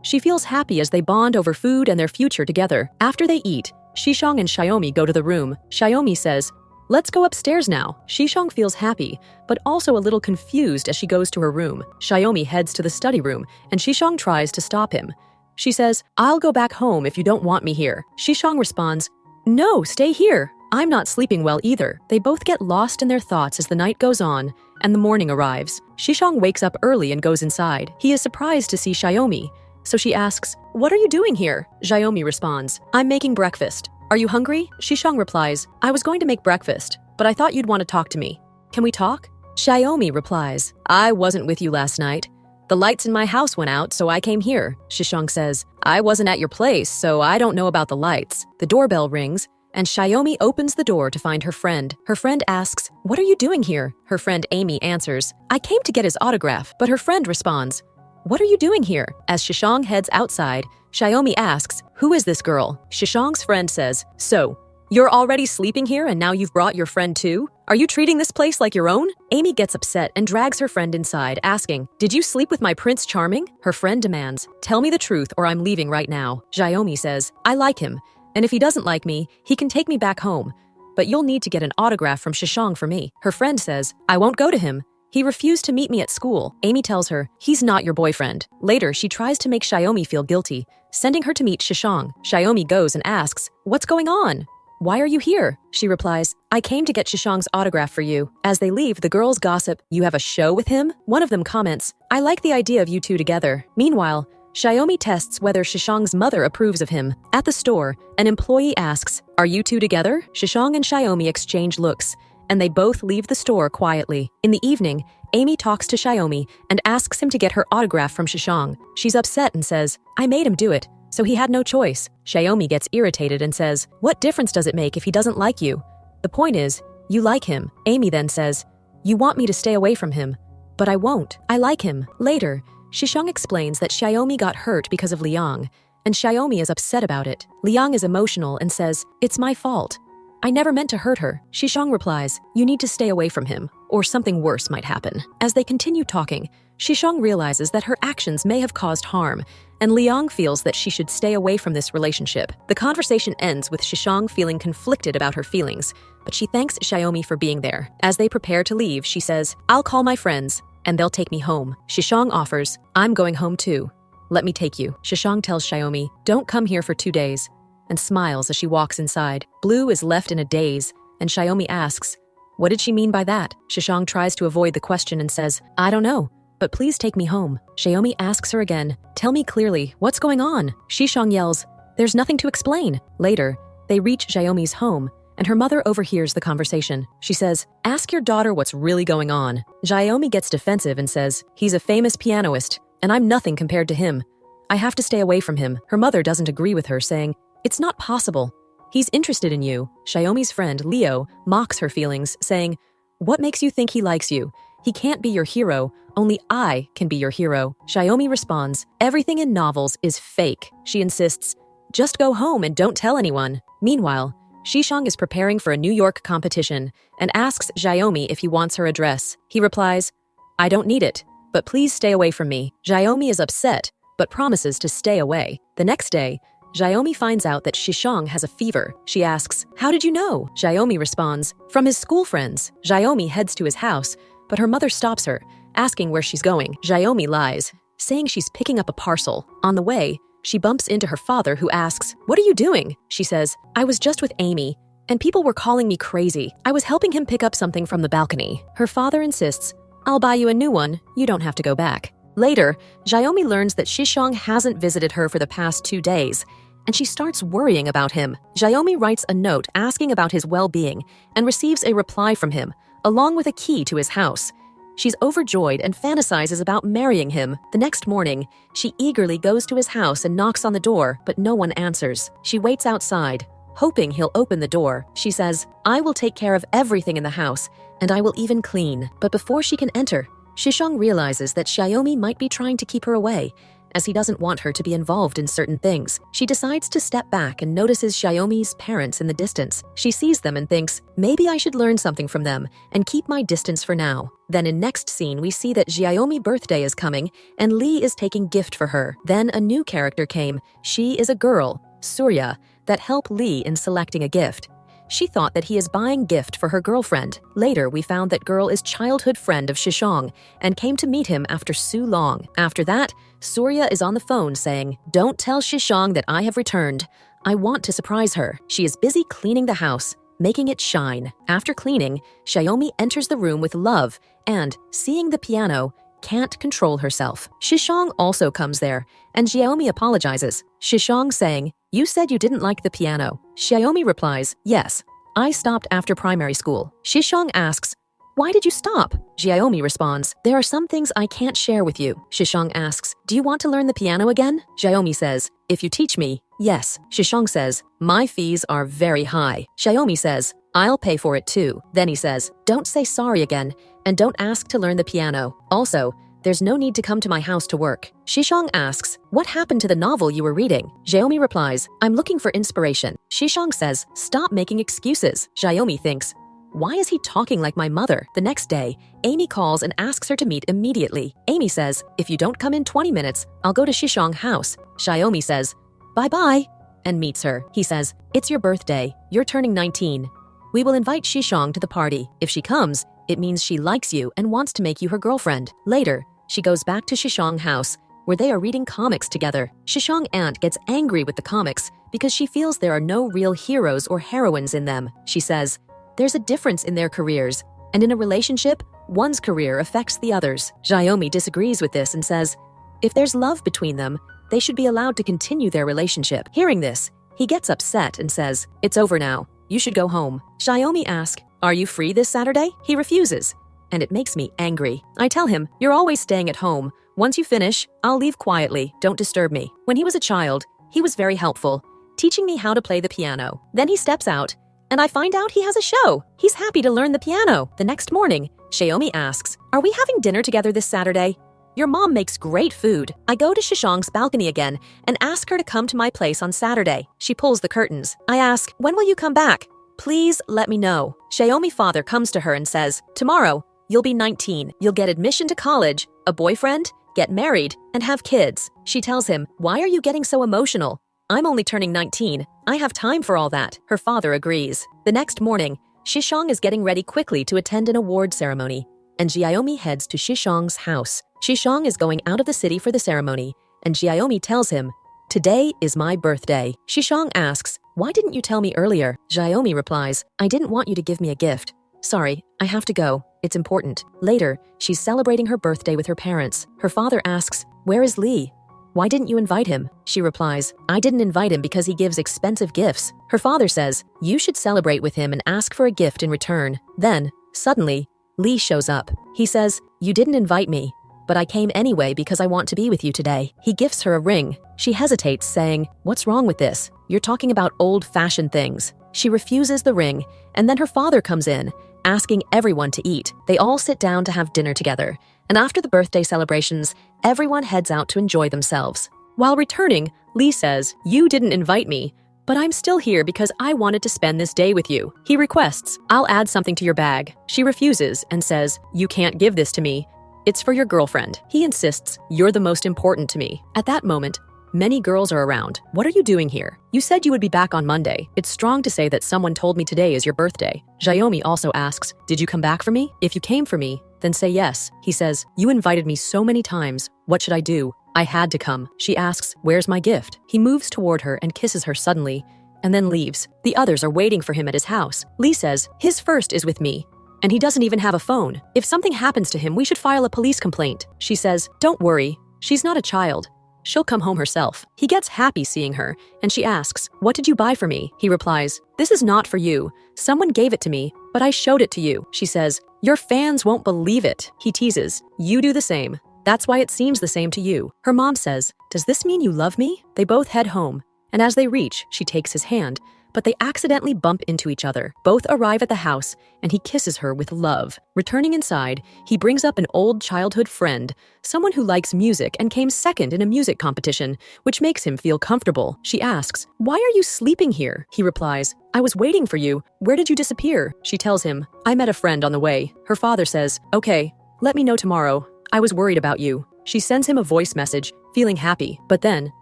Speaker 1: She feels happy as they bond over food and their future together. After they eat, Shishong and Xiaomi go to the room. Xiaomi says, Let's go upstairs now. Shishong feels happy, but also a little confused as she goes to her room. Xiaomi heads to the study room, and Shishong tries to stop him. She says, I'll go back home if you don't want me here. Shishong responds, No, stay here. I'm not sleeping well either. They both get lost in their thoughts as the night goes on, and the morning arrives. Shishong wakes up early and goes inside. He is surprised to see Xiaomi, so she asks, What are you doing here? Xiaomi responds, I'm making breakfast. Are you hungry? Shishong replies, I was going to make breakfast, but I thought you'd want to talk to me. Can we talk? Xiaomi replies, I wasn't with you last night. The lights in my house went out, so I came here. Shishong says, I wasn't at your place, so I don't know about the lights. The doorbell rings, and Xiaomi opens the door to find her friend. Her friend asks, What are you doing here? Her friend Amy answers, I came to get his autograph, but her friend responds, "What are you doing here?" As Shishang heads outside, Xiaomi asks, "Who is this girl?" Shishang's friend says, "So, you're already sleeping here and now you've brought your friend too? Are you treating this place like your own?" Amy gets upset and drags her friend inside, asking, "Did you sleep with my Prince Charming?" Her friend demands, "Tell me the truth or I'm leaving right now." Xiaomi says, "I like him, and if he doesn't like me, he can take me back home. But you'll need to get an autograph from Shishang for me." Her friend says, "I won't go to him. He refused to meet me at school." Amy tells her, "He's not your boyfriend." Later, she tries to make Xiaomi feel guilty, sending her to meet Shishang. Xiaomi goes and asks, "What's going on? Why are you here?" She replies, "I came to get Shishang's autograph for you." As they leave, the girls gossip, "You have a show with him?" One of them comments, "I like the idea of you two together." Meanwhile, Xiaomi tests whether Shishang's mother approves of him. At the store, an employee asks, "Are you two together?" Shishang and Xiaomi exchange looks, and they both leave the store quietly. In the evening, Amy talks to Xiaomi and asks him to get her autograph from Shishang. She's upset and says, "I made him do it, so he had no choice." Xiaomi gets irritated and says, "What difference does it make if he doesn't like you? The point is, you like him." Amy then says, "You want me to stay away from him, but I won't. I like him." Later, Shishang explains that Xiaomi got hurt because of Liang, and Xiaomi is upset about it. Liang is emotional and says, "It's my fault. I never meant to hurt her." Shishang replies, "You need to stay away from him, or something worse might happen." As they continue talking, Shishang realizes that her actions may have caused harm, and Liang feels that she should stay away from this relationship. The conversation ends with Shishang feeling conflicted about her feelings, but she thanks Xiaomi for being there. As they prepare to leave, she says, "I'll call my friends, and they'll take me home." Shishang offers, "I'm going home too. Let me take you." Shishang tells Xiaomi, "Don't come here for 2 days," and smiles as she walks inside. Blue is left in a daze, and Xiaomi asks, "What did she mean by that?" Shishang tries to avoid the question and says, "I don't know, but please take me home." Xiaomi asks her again, "Tell me clearly, what's going on?" Shishang yells, "There's nothing to explain." Later, they reach Xiaomi's home, and her mother overhears the conversation. She says, "Ask your daughter what's really going on." Xiaomi gets defensive and says, "He's a famous pianist, and I'm nothing compared to him. I have to stay away from him." Her mother doesn't agree with her, saying, "It's not possible. He's interested in you." Xiaomi's friend, Leo, mocks her feelings, saying, "What makes you think he likes you? He can't be your hero. Only I can be your hero." Xiaomi responds, "Everything in novels is fake." She insists, "Just go home and don't tell anyone." Meanwhile, Shishang is preparing for a New York competition and asks Xiaomi if he wants her address. He replies, "I don't need it, but please stay away from me." Xiaomi is upset, but promises to stay away. The next day, Xiaomi finds out that Shishang has a fever. She asks, "How did you know?" Xiaomi responds, "From his school friends." Xiaomi heads to his house, but her mother stops her, asking where she's going. Xiaomi lies, saying she's picking up a parcel. On the way, she bumps into her father, who asks, "What are you doing?" She says, "I was just with Amy, and people were calling me crazy. I was helping him pick up something from the balcony." Her father insists, "I'll buy you a new one. You don't have to go back." Later, Xiaomi learns that Shishang hasn't visited her for the past 2 days, and she starts worrying about him. Xiaomi writes a note asking about his well-being and receives a reply from him, along with a key to his house. She's overjoyed and fantasizes about marrying him. The next morning, she eagerly goes to his house and knocks on the door, but no one answers. She waits outside, hoping he'll open the door. She says, "I will take care of everything in the house, and I will even clean." But before she can enter, Shishang realizes that Xiaomi might be trying to keep her away, as he doesn't want her to be involved in certain things. She decides to step back and notices Xiaomi's parents in the distance. She sees them and thinks, maybe I should learn something from them and keep my distance for now. Then in next scene, we see that Xiaomi's birthday is coming and Lee is taking gift for her. Then a new character came. She is a girl, Surya, that help Lee in selecting a gift. She thought that he is buying gift for her girlfriend. Later, we found that girl is childhood friend of Shishang and came to meet him after so long. After that, Surya is on the phone saying, "Don't tell Shishang that I have returned. I want to surprise her." She is busy cleaning the house, making it shine. After cleaning, Xiaomi enters the room with love and, seeing the piano, can't control herself. Shishang also comes there, and Xiaomi apologizes. Shishang saying, "You said you didn't like the piano." Xiaomi replies, "Yes, I stopped after primary school." Shishang asks, "Why did you stop?" Xiaomi responds, "There are some things I can't share with you." Shishang asks, "Do you want to learn the piano again?" Xiaomi says, "If you teach me, yes." Shishang says, "My fees are very high." Xiaomi says, "I'll pay for it too." Then he says, "Don't say sorry again, and don't ask to learn the piano. Also, there's no need to come to my house to work. Shishong asks, what happened to the novel you were reading? Xiaomi replies, I'm looking for inspiration. Shishong says, stop making excuses. Xiaomi thinks, why is he talking like my mother? The next day, Amy calls and asks her to meet immediately. Amy says, if you don't come in 20 minutes, I'll go to Shishong's house. Xiaomi says, bye-bye, and meets her. He says, it's your birthday. You're turning 19. We will invite Shishong to the party. If she comes, it means she likes you and wants to make you her girlfriend. Later, she goes back to Shishong's house, where they are reading comics together. Shishong's aunt gets angry with the comics because she feels there are no real heroes or heroines in them. She says, there's a difference in their careers, and in a relationship, one's career affects the other's. Xiaomi disagrees with this and says, if there's love between them, they should be allowed to continue their relationship. Hearing this, he gets upset and says, it's over now. You should go home. Xiaomi asks, are you free this Saturday? He refuses, and it makes me angry. I tell him, you're always staying at home. Once you finish, I'll leave quietly. Don't disturb me. When he was a child, he was very helpful, teaching me how to play the piano. Then he steps out, and I find out he has a show. He's happy to learn the piano. The next morning, Xiaomi asks, are we having dinner together this Saturday? Your mom makes great food. I go to Shishong's balcony again and ask her to come to my place on Saturday. She pulls the curtains. I ask, when will you come back? Please let me know. Xiaomi's father comes to her and says, tomorrow, you'll be 19. You'll get admission to college, a boyfriend, get married, and have kids. She tells him, why are you getting so emotional? I'm only turning 19. I have time for all that. Her father agrees. The next morning, Shishong is getting ready quickly to attend an award ceremony, and Xiaomi heads to Shishong's house. Shishong is going out of the city for the ceremony, and Xiaomi tells him, today is my birthday. Shishong asks, why didn't you tell me earlier? Xiaomi replies, I didn't want you to give me a gift. Sorry, I have to go. It's important. Later, she's celebrating her birthday with her parents. Her father asks, where is Lee? Why didn't you invite him? She replies, I didn't invite him because he gives expensive gifts. Her father says, you should celebrate with him and ask for a gift in return. Then, suddenly, Lee shows up. He says, you didn't invite me, but I came anyway because I want to be with you today. He gifts her a ring. She hesitates, saying, what's wrong with this? You're talking about old-fashioned things. She refuses the ring, and then her father comes in, asking everyone to eat. They all sit down to have dinner together, and after the birthday celebrations, everyone heads out to enjoy themselves. While returning, Lee says, you didn't invite me, but I'm still here because I wanted to spend this day with you. He requests, I'll add something to your bag. She refuses and says, you can't give this to me. It's for your girlfriend. He insists, you're the most important to me. At that moment, many girls are around. What are you doing here? You said you would be back on Monday. It's strong to say that someone told me today is your birthday. Xiaomi also asks, did you come back for me? If you came for me, then say yes. He says, you invited me so many times. What should I do? I had to come. She asks, where's my gift? He moves toward her and kisses her suddenly, and then leaves. The others are waiting for him at his house. Lee says, his first is with me, and he doesn't even have a phone. If something happens to him, we should file a police complaint. She says, don't worry. She's not a child. She'll come home herself. He gets happy seeing her, and she asks, what did you buy for me? He replies, this is not for you. Someone gave it to me, but I showed it to you. She says, your fans won't believe it. He teases, you do the same. That's why it seems the same to you. Her mom says, does this mean you love me? They both head home, and as they reach, she takes his hand, but they accidentally bump into each other. Both arrive at the house, and he kisses her with love. Returning inside, he brings up an old childhood friend, someone who likes music and came second in a music competition, which makes him feel comfortable. She asks, why are you sleeping here? He replies, I was waiting for you. Where did you disappear? She tells him, I met a friend on the way. Her father says, okay, let me know tomorrow. I was worried about you. She sends him a voice message, feeling happy. But then,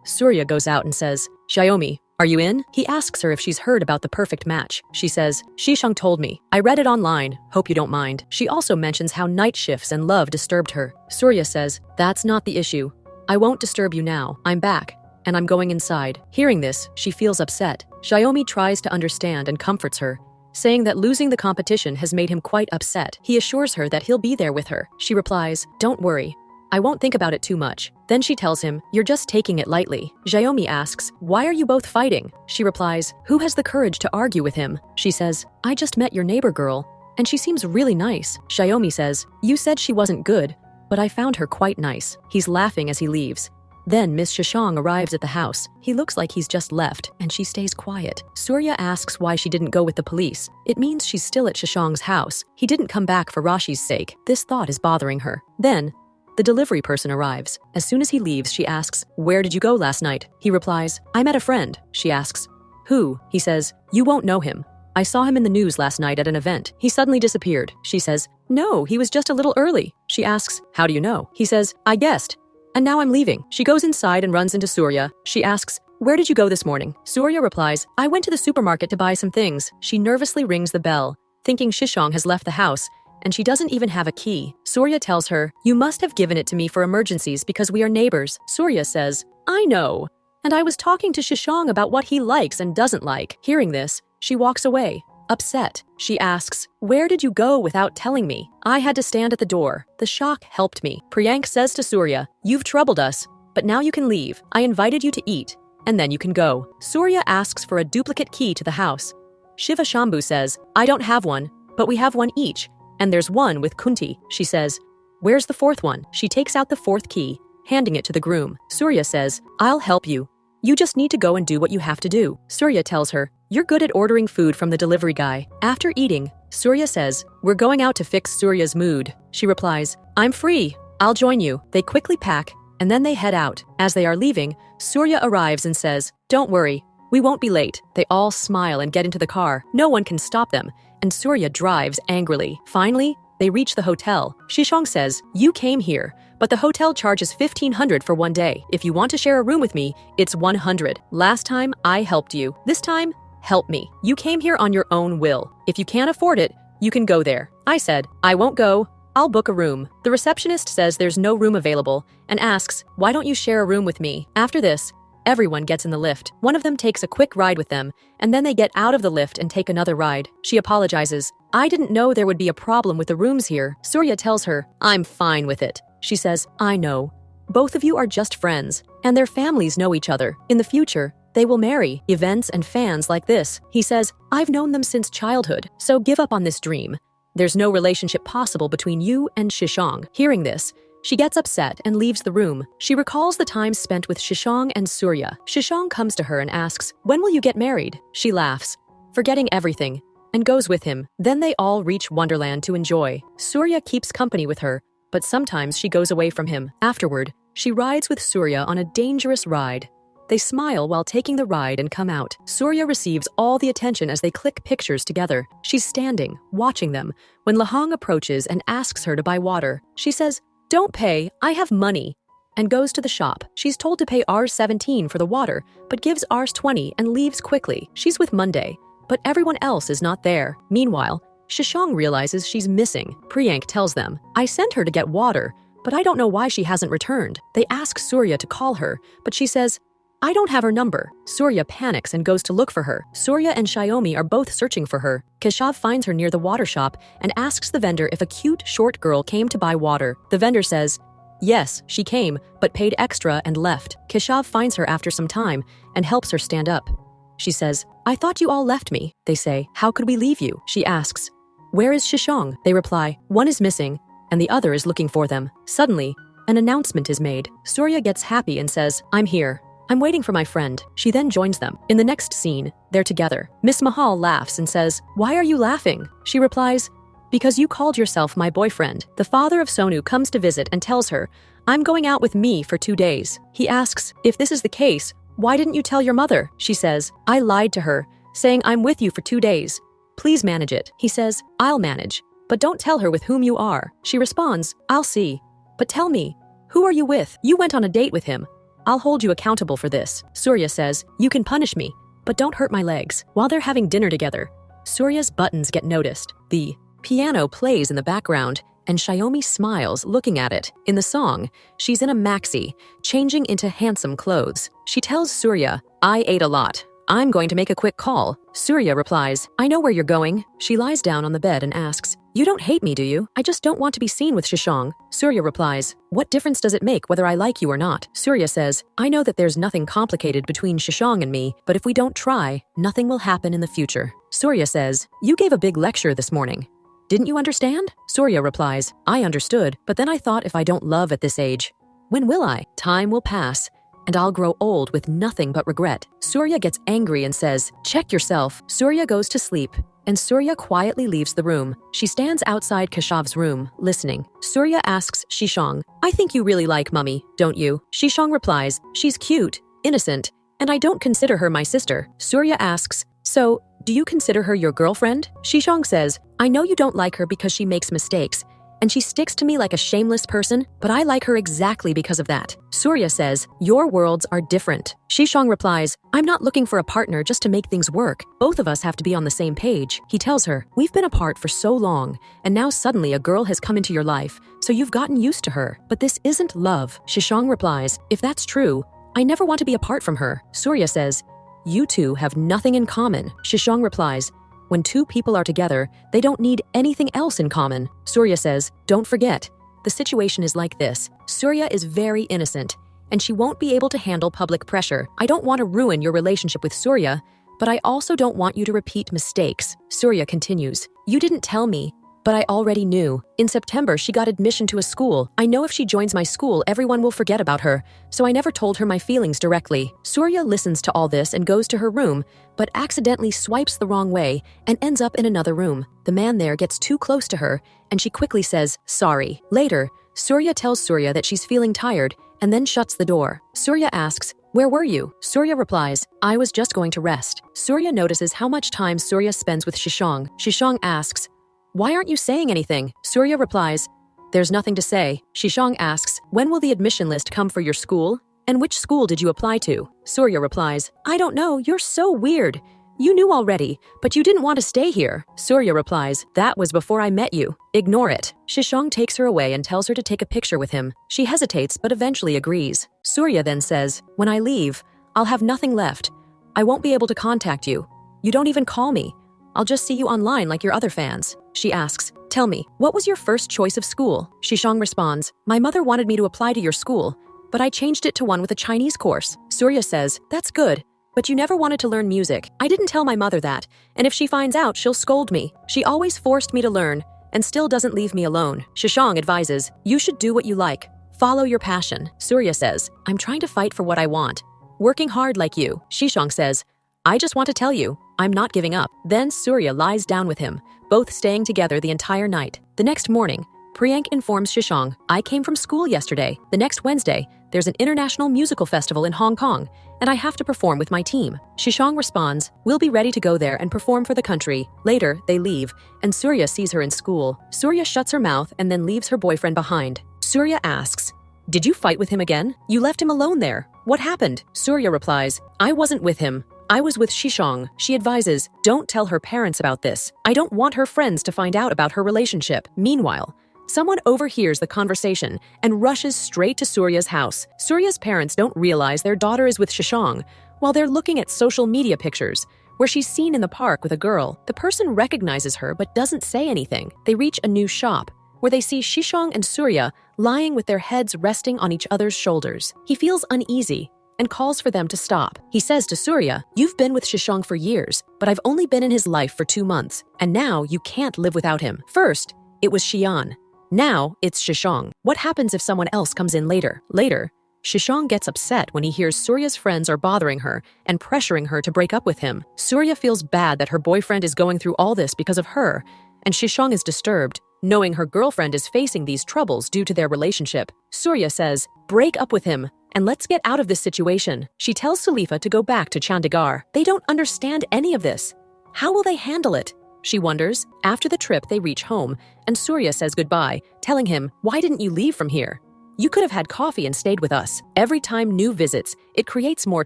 Speaker 1: Surya goes out and says, Xiaomi, are you in? He asks her if she's heard about the perfect match. She says, Shishong told me. I read it online. Hope you don't mind. She also mentions how night shifts and love disturbed her. Surya says, that's not the issue. I won't disturb you now. I'm back, and I'm going inside. Hearing this, she feels upset. Xiaomi tries to understand and comforts her, saying that losing the competition has made him quite upset. He assures her that he'll be there with her. She replies, don't worry. I won't think about it too much. Then she tells him, you're just taking it lightly. Xiaomi asks, why are you both fighting? She replies, who has the courage to argue with him? She says, I just met your neighbor girl, and she seems really nice. Xiaomi says, you said she wasn't good, but I found her quite nice. He's laughing as he leaves. Then Miss Shishong arrives at the house. He looks like he's just left, and she stays quiet. Surya asks why she didn't go with the police. It means she's still at Shishong's house. He didn't come back for Rashi's sake. This thought is bothering her. Then, The delivery person arrives. As soon as he leaves, she asks, "Where did you go last night?" He replies, "I met a friend." She asks, "Who?" He says, "You won't know him. I saw him in the news last night at an event. He suddenly disappeared." She says, "No, he was just a little early." She asks, "How do you know?" He says, "I guessed. And now I'm leaving." She goes inside and runs into Surya. She asks, "Where did you go this morning?" Surya replies, "I went to the supermarket to buy some things." She nervously rings the bell, thinking Shishong has left the house, and she doesn't even have a key. Surya tells her, "You must have given it to me for emergencies because we are neighbors." Surya says, "I know. And I was talking to Shishong about what he likes and doesn't like." Hearing this, she walks away, upset. She asks, "Where did you go without telling me?" "I had to stand at the door. The shock helped me." Priyank says to Surya, "You've troubled us, but now you can leave. I invited you to eat, and then you can go." Surya asks for a duplicate key to the house. Shiva Shambhu says, "I don't have one, but we have one each, and there's one with Kunti." She says, "Where's the fourth one?" She takes out the fourth key, handing it to the groom. Surya says, "I'll help you. You just need to go and do what you have to do." Surya tells her, "You're good at ordering food from the delivery guy." After eating, Surya says, "We're going out to fix Surya's mood." She replies, "I'm free. I'll join you." They quickly pack, and then they head out. As they are leaving, Surya arrives and says, "Don't worry, we won't be late." They all smile and get into the car. No one can stop them, and Surya drives angrily. Finally, they reach the hotel. Shishong says, "You came here, but the hotel charges 1,500 for one day. If you want to share a room with me, it's 100. Last time, I helped you. This time, help me. You came here on your own will. If you can't afford it, you can go there." I said, "I won't go. I'll book a room." The receptionist says there's no room available and asks, "Why don't you share a room with me?" After this, everyone gets in the lift. One of them takes a quick ride with them, and then they get out of the lift and take another ride. She apologizes. "I didn't know there would be a problem with the rooms here." Surya tells her, "I'm fine with it." She says, "I know. Both of you are just friends, and their families know each other. In the future, they will marry. Events and fans like this." He says, "I've known them since childhood, so give up on this dream. There's no relationship possible between you and Shishong." Hearing this, she gets upset and leaves the room. She recalls the time spent with Shishong and Surya. Shishong comes to her and asks, "When will you get married?" She laughs, forgetting everything, and goes with him. Then they all reach Wonderland to enjoy. Surya keeps company with her, but sometimes she goes away from him. Afterward, she rides with Surya on a dangerous ride. They smile while taking the ride and come out. Surya receives all the attention as they click pictures together. She's standing, watching them, when Lahong approaches and asks her to buy water. She says, "Don't pay, I have money," and goes to the shop. She's told to pay Rs17 for the water, but gives Rs20 and leaves quickly. She's with Monday, but everyone else is not there. Meanwhile, Shishong realizes she's missing. Priyank tells them, "I sent her to get water, but I don't know why she hasn't returned." They ask Surya to call her, but she says, "I don't have her number." Surya panics and goes to look for her. Surya and Xiaomi are both searching for her. Keshav finds her near the water shop and asks the vendor if a cute, short girl came to buy water. The vendor says, "Yes, she came, but paid extra and left." Keshav finds her after some time and helps her stand up. She says, "I thought you all left me." They say, "How could we leave you?" She asks, "Where is Shishong?" They reply, "One is missing, and the other is looking for them." Suddenly, an announcement is made. Surya gets happy and says, "I'm here. I'm waiting for my friend." She then joins them. In the next scene, they're together. Miss Mahal laughs and says, "Why are you laughing?" She replies, "Because you called yourself my boyfriend." The father of Sonu comes to visit and tells her, "I'm going out with me for 2 days." He asks, "If this is the case, why didn't you tell your mother?" She says, "I lied to her, saying I'm with you for 2 days. Please manage it." He says, "I'll manage, but don't tell her with whom you are." She responds, "I'll see. But tell me, who are you with? You went on a date with him. I'll hold you accountable for this." Surya says, "You can punish me, but don't hurt my legs." While they're having dinner together, Surya's buttons get noticed. The piano plays in the background, and Xiaomi smiles looking at it. In the song, she's in a maxi, changing into handsome clothes. She tells Surya, "I ate a lot. I'm going to make a quick call." Surya replies, "I know where you're going." She lies down on the bed and asks, "You don't hate me, do you? I just don't want to be seen with Shishong." Surya replies, "What difference does it make whether I like you or not?" Surya says, "I know that there's nothing complicated between Shishong and me, but if we don't try, nothing will happen in the future." Surya says, "You gave a big lecture this morning. Didn't you understand?" Surya replies, "I understood, but then I thought if I don't love at this age, when will I? Time will pass, and I'll grow old with nothing but regret. Surya gets angry and says, check yourself. Surya goes to sleep, and Surya quietly leaves the room. She stands outside Keshav's room, listening. Surya asks Shishang, I think you really like Mummy, don't you? Shishang replies, she's cute, innocent, and I don't consider her my sister. Surya asks, so, do you consider her your girlfriend? Shishang says, I know you don't like her because she makes mistakes, and she sticks to me like a shameless person, but I like her exactly because of that. Surya says, your worlds are different. Shishang replies, I'm not looking for a partner just to make things work. Both of us have to be on the same page. He tells her, we've been apart for so long, and now suddenly a girl has come into your life, so you've gotten used to her. But this isn't love. Shishang replies, if that's true, I never want to be apart from her. Surya says, you two have nothing in common. Shishang replies, when two people are together, they don't need anything else in common. Surya says, don't forget, the situation is like this. Surya is very innocent, and she won't be able to handle public pressure. I don't want to ruin your relationship with Surya, but I also don't want you to repeat mistakes. Surya continues, you didn't tell me, but I already knew. In September, she got admission to a school. I know if she joins my school, everyone will forget about her, so I never told her my feelings directly. Surya listens to all this and goes to her room, but accidentally swipes the wrong way and ends up in another room. The man there gets too close to her, and she quickly says, sorry. Later, Surya tells Surya that she's feeling tired and then shuts the door. Surya asks, where were you? Surya replies, I was just going to rest. Surya notices how much time Surya spends with Shishang. Shishang asks, why aren't you saying anything? Surya replies, there's nothing to say. Shishang asks, when will the admission list come for your school? And which school did you apply to? Surya replies, I don't know, you're so weird. You knew already, but you didn't want to stay here. Surya replies, that was before I met you. Ignore it. Shishang takes her away and tells her to take a picture with him. She hesitates but eventually agrees. Surya then says, when I leave, I'll have nothing left. I won't be able to contact you. You don't even call me. I'll just see you online like your other fans. She asks, tell me, what was your first choice of school? Shishang responds, my mother wanted me to apply to your school, but I changed it to one with a Chinese course. Surya says, that's good, but you never wanted to learn music. I didn't tell my mother that, and if she finds out, she'll scold me. She always forced me to learn, and still doesn't leave me alone. Shishang advises, you should do what you like. Follow your passion. Surya says, I'm trying to fight for what I want. Working hard like you. Shishang says, I just want to tell you, I'm not giving up. Then Surya lies down with him, both staying together the entire night. The next morning, Priyank informs Shishang, I came from school yesterday. The next Wednesday, there's an international musical festival in Hong Kong, and I have to perform with my team. Shishang responds, we'll be ready to go there and perform for the country. Later, they leave, and Surya sees her in school. Surya shuts her mouth and then leaves her boyfriend behind. Surya asks, did you fight with him again? You left him alone there. What happened? Surya replies, I wasn't with him. I was with Shishang. She advises, don't tell her parents about this. I don't want her friends to find out about her relationship. Meanwhile, someone overhears the conversation and rushes straight to Surya's house. Surya's parents don't realize their daughter is with Shishang while they're looking at social media pictures where she's seen in the park with a girl. The person recognizes her but doesn't say anything. They reach a new shop where they see Shishang and Surya lying with their heads resting on each other's shoulders. He feels uneasy and calls for them to stop. He says to Surya, you've been with Shishang for years, but I've only been in his life for 2 months, and now you can't live without him. First, it was Xian. Now, it's Shishang. What happens if someone else comes in later? Later, Shishang gets upset when he hears Surya's friends are bothering her and pressuring her to break up with him. Surya feels bad that her boyfriend is going through all this because of her, and Shishang is disturbed, knowing her girlfriend is facing these troubles due to their relationship. Surya says, break up with him, and let's get out of this situation. She tells Sulifa to go back to Chandigarh. They don't understand any of this. How will they handle it? She wonders. After the trip, they reach home, and Surya says goodbye, telling him, why didn't you leave from here? You could have had coffee and stayed with us. Every time new visits, it creates more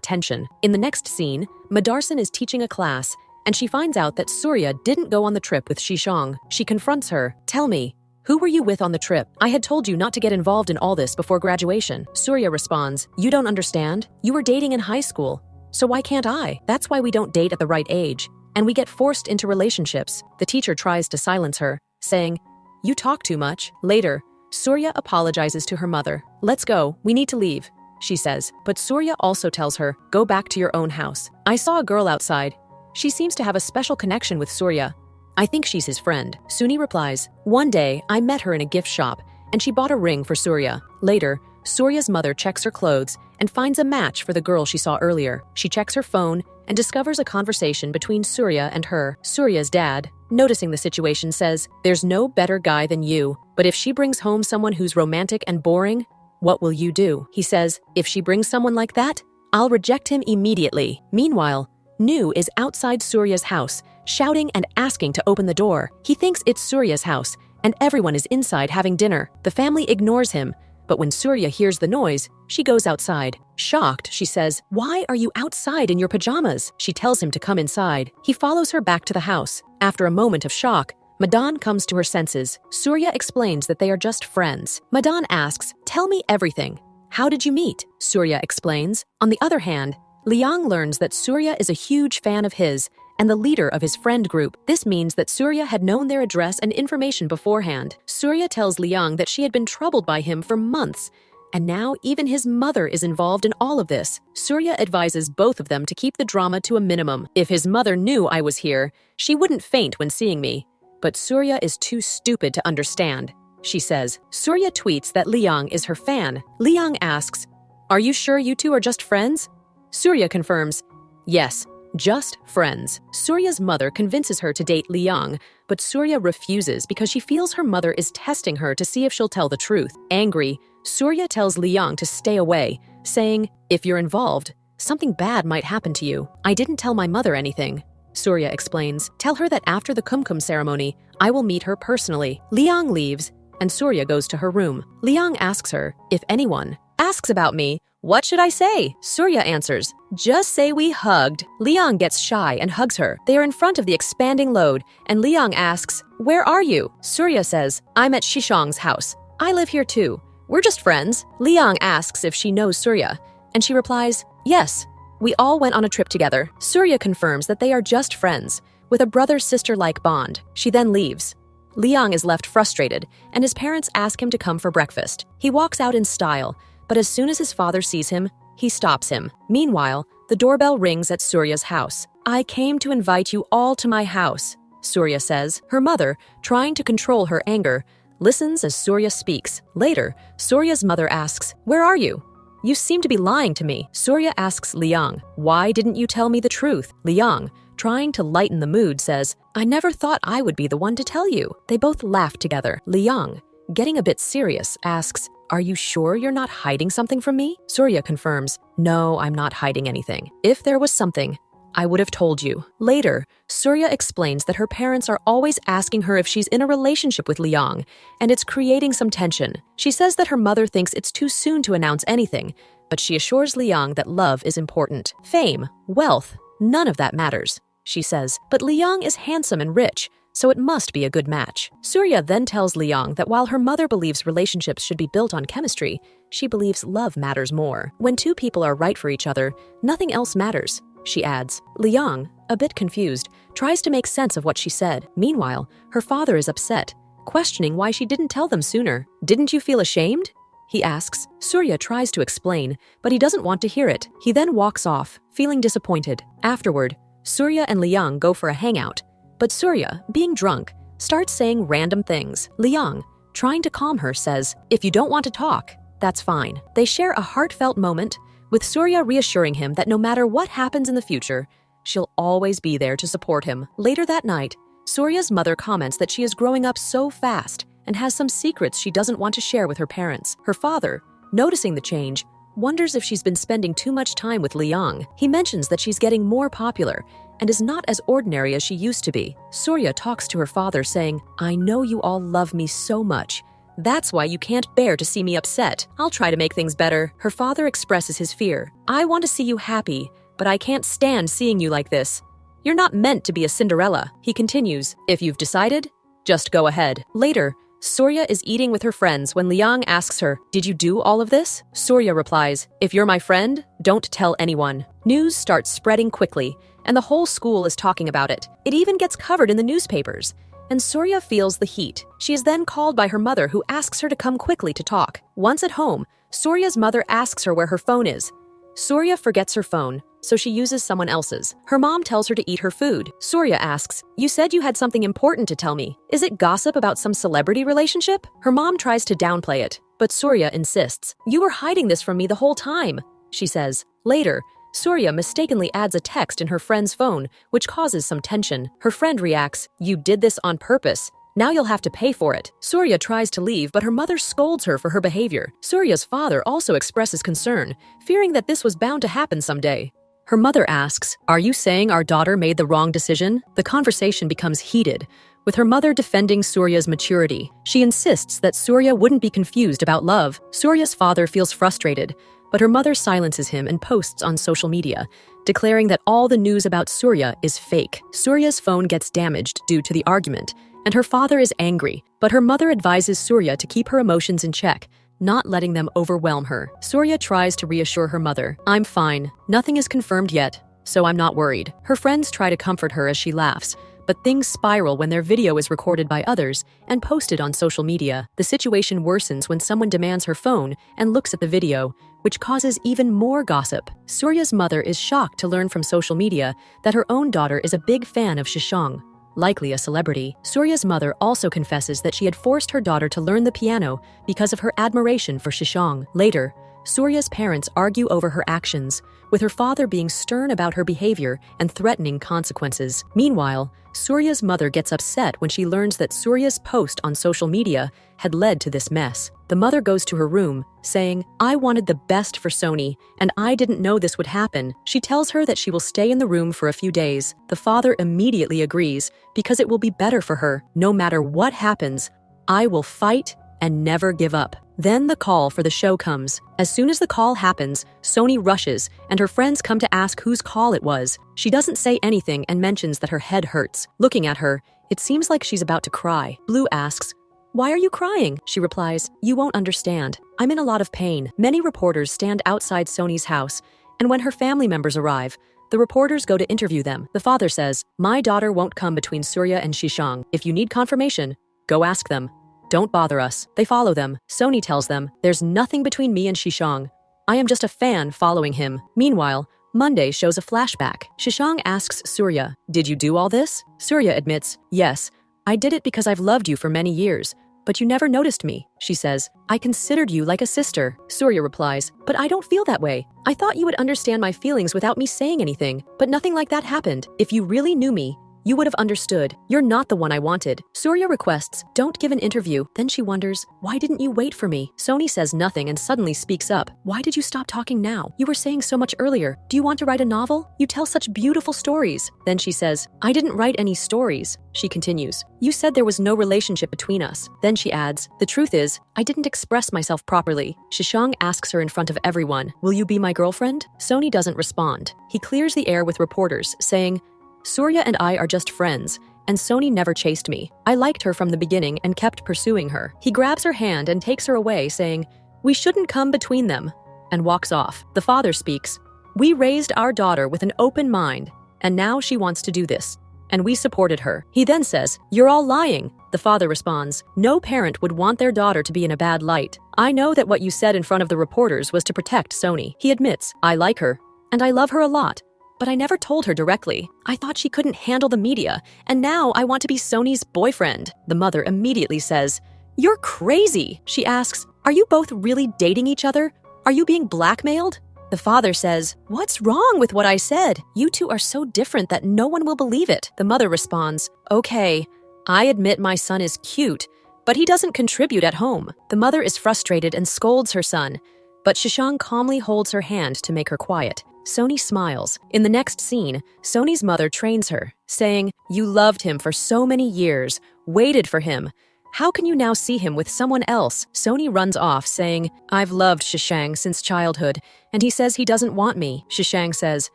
Speaker 1: tension. In the next scene, Madarsan is teaching a class, and she finds out that Surya didn't go on the trip with Shishang. She confronts her. Tell me, who were you with on the trip? I had told you not to get involved in all this before graduation. Surya responds, you don't understand? You were dating in high school. So why can't I? That's why we don't date at the right age, and we get forced into relationships. The teacher tries to silence her, saying, you talk too much. Later, Surya apologizes to her mother. Let's go, we need to leave, she says. But Surya also tells her, go back to your own house. I saw a girl outside. She seems to have a special connection with Surya. I think she's his friend. Suni replies, one day, I met her in a gift shop, and she bought a ring for Surya. Later, Surya's mother checks her clothes and finds a match for the girl she saw earlier. She checks her phone and discovers a conversation between Surya and her. Surya's dad, noticing the situation, says, "There's no better guy than you, but if she brings home someone who's romantic and boring, what will you do?" He says, "If she brings someone like that, I'll reject him immediately." Meanwhile, Nu is outside Surya's house, shouting and asking to open the door. He thinks it's Surya's house, and everyone is inside having dinner. The family ignores him, but when Surya hears the noise, she goes outside. Shocked, she says, "Why are you outside in your pajamas?" She tells him to come inside. He follows her back to the house. After a moment of shock, Madan comes to her senses. Surya explains that they are just friends. Madan asks, "Tell me everything. How did you meet?" Surya explains. On the other hand, Liang learns that Surya is a huge fan of his and the leader of his friend group. This means that Surya had known their address and information beforehand. Surya tells Liang that she had been troubled by him for months, and now even his mother is involved in all of this. Surya advises both of them to keep the drama to a minimum. "If his mother knew I was here, she wouldn't faint when seeing me. But Surya is too stupid to understand," she says. Surya tweets that Liang is her fan. Liang asks, "Are you sure you two are just friends?" Surya confirms, "Yes, just friends." Surya's mother convinces her to date Liang, but Surya refuses because she feels her mother is testing her to see if she'll tell the truth. Angry, Surya tells Liang to stay away, saying, "If you're involved, something bad might happen to you." "I didn't tell my mother anything," Surya explains. "Tell her that after the kumkum ceremony, I will meet her personally." Liang leaves, and Surya goes to her room. Liang asks her, "If anyone asks about me, what should I say?" Surya answers, "Just say we hugged." Liang gets shy and hugs her. They are in front of the expanding load, and Liang asks, "Where are you?" Surya says, "I'm at Shishang's house. I live here too. We're just friends." Liang asks if she knows Surya, and she replies, "Yes, we all went on a trip together." Surya confirms that they are just friends, with a brother-sister-like bond. She then leaves. Liang is left frustrated, and his parents ask him to come for breakfast. He walks out in style, but as soon as his father sees him, he stops him. Meanwhile, the doorbell rings at Surya's house. "I came to invite you all to my house," Surya says. Her mother, trying to control her anger, listens as Surya speaks. Later, Surya's mother asks, "Where are you? You seem to be lying to me." Surya asks Liang, "Why didn't you tell me the truth?" Liang, trying to lighten the mood, says, "I never thought I would be the one to tell you." They both laugh together. Liang, getting a bit serious, asks, "Are you sure you're not hiding something from me?" Surya confirms, "No, I'm not hiding anything. If there was something, I would have told you." Later, Surya explains that her parents are always asking her if she's in a relationship with Liang, and it's creating some tension. She says that her mother thinks it's too soon to announce anything, but she assures Liang that love is important. Fame, wealth, none of that matters, she says. But Liang is handsome and rich, so it must be a good match. Surya then tells Liang that while her mother believes relationships should be built on chemistry, she believes love matters more. When two people are right for each other, nothing else matters, she adds. Liang, a bit confused, tries to make sense of what she said. Meanwhile, her father is upset, questioning why she didn't tell them sooner. "Didn't you feel ashamed?" he asks. Surya tries to explain, but he doesn't want to hear it. He then walks off, feeling disappointed. Afterward, Surya and Liang go for a hangout, but Surya, being drunk, starts saying random things. Liang, trying to calm her, says, "If you don't want to talk, that's fine." They share a heartfelt moment, with Surya reassuring him that no matter what happens in the future, she'll always be there to support him. Later that night, Surya's mother comments that she is growing up so fast and has some secrets she doesn't want to share with her parents. Her father, noticing the change, wonders if she's been spending too much time with Liang. He mentions that she's getting more popular and is not as ordinary as she used to be. Surya talks to her father saying, "I know you all love me so much. That's why you can't bear to see me upset. I'll try to make things better." Her father expresses his fear. "I want to see you happy, but I can't stand seeing you like this. You're not meant to be a Cinderella." He continues, "If you've decided, just go ahead." Later, Surya is eating with her friends when Liang asks her, "Did you do all of this?" Surya replies, "If you're my friend, don't tell anyone." News starts spreading quickly, and the whole school is talking about it. It even gets covered in the newspapers, and Surya feels the heat. She is then called by her mother, who asks her to come quickly to talk. Once at home, Surya's mother asks her where her phone is. Surya forgets her phone, so she uses someone else's. Her mom tells her to eat her food. Surya asks, "You said you had something important to tell me. Is it gossip about some celebrity relationship?" Her mom tries to downplay it, but Surya insists, "You were hiding this from me the whole time." she says. Later, Surya mistakenly adds a text in her friend's phone, which causes some tension. Her friend reacts, "You did this on purpose. Now you'll have to pay for it." Surya tries to leave, but her mother scolds her for her behavior. Surya's father also expresses concern, fearing that this was bound to happen someday. Her mother asks, "Are you saying our daughter made the wrong decision?" The conversation becomes heated, with her mother defending Surya's maturity. She insists that Surya wouldn't be confused about love. Surya's father feels frustrated, but her mother silences him and posts on social media, declaring that all the news about Surya is fake. Surya's phone gets damaged due to the argument, and her father is angry, but her mother advises Surya to keep her emotions in check, not letting them overwhelm her. Surya tries to reassure her mother, "I'm fine. Nothing is confirmed yet, so I'm not worried." Her friends try to comfort her as she laughs, but things spiral when their video is recorded by others and posted on social media. The situation worsens when someone demands her phone and looks at the video, which causes even more gossip. Surya's mother is shocked to learn from social media that her own daughter is a big fan of Shishang, likely a celebrity. Surya's mother also confesses that she had forced her daughter to learn the piano because of her admiration for Shishang. Later, Surya's parents argue over her actions, with her father being stern about her behavior and threatening consequences. Meanwhile, Surya's mother gets upset when she learns that Surya's post on social media had led to this mess. The mother goes to her room, saying, "I wanted the best for Sony, and I didn't know this would happen." She tells her that she will stay in the room for a few days. The father immediately agrees, because it will be better for her. "No matter what happens, I will fight and never give up." Then the call for the show comes. As soon as the call happens, Sony rushes, and her friends come to ask whose call it was. She doesn't say anything and mentions that her head hurts. Looking at her, it seems like she's about to cry. Blue asks, "Why are you crying?" She replies, "You won't understand. I'm in a lot of pain." Many reporters stand outside Sony's house, and when her family members arrive, the reporters go to interview them. The father says, "My daughter won't come between Surya and Shishang. If you need confirmation, go ask them. Don't bother us." They follow them. Sony tells them, "There's nothing between me and Shishang. I am just a fan following him." Meanwhile, Monday shows a flashback. Shishang asks Surya, "Did you do all this?" Surya admits, "Yes, I did it because I've loved you for many years, but you never noticed me." She says, "I considered you like a sister." Surya replies, "But I don't feel that way. I thought you would understand my feelings without me saying anything, but nothing like that happened. If you really knew me, you would have understood. You're not the one I wanted." Surya requests, "Don't give an interview." Then she wonders, "Why didn't you wait for me?" Sony says nothing and suddenly speaks up. "Why did you stop talking now? You were saying so much earlier. Do you want to write a novel? You tell such beautiful stories." Then she says, "I didn't write any stories." She continues, "You said there was no relationship between us." Then she adds, "The truth is, I didn't express myself properly." Shishang asks her in front of everyone, "Will you be my girlfriend?" Sony doesn't respond. He clears the air with reporters, saying, "Surya and I are just friends, and Sony never chased me. I liked her from the beginning and kept pursuing her." He grabs her hand and takes her away, saying, "We shouldn't come between them," and walks off. The father speaks, "We raised our daughter with an open mind, and now she wants to do this, and we supported her." He then says, "You're all lying." The father responds, "No parent would want their daughter to be in a bad light. I know that what you said in front of the reporters was to protect Sony." He admits, "I like her, and I love her a lot. But I never told her directly. I thought she couldn't handle the media, and now I want to be Sony's boyfriend." The mother immediately says, "You're crazy." She asks, "Are you both really dating each other? Are you being blackmailed?" The father says, "What's wrong with what I said? You two are so different that no one will believe it." The mother responds, "Okay, I admit my son is cute, but he doesn't contribute at home." The mother is frustrated and scolds her son, but Shishang calmly holds her hand to make her quiet. Sony smiles. In the next scene, Sony's mother trains her, saying, "You loved him for so many years, waited for him. How can you now see him with someone else?" Sony runs off, saying, "I've loved Shishang since childhood, and he says he doesn't want me." Shishang says,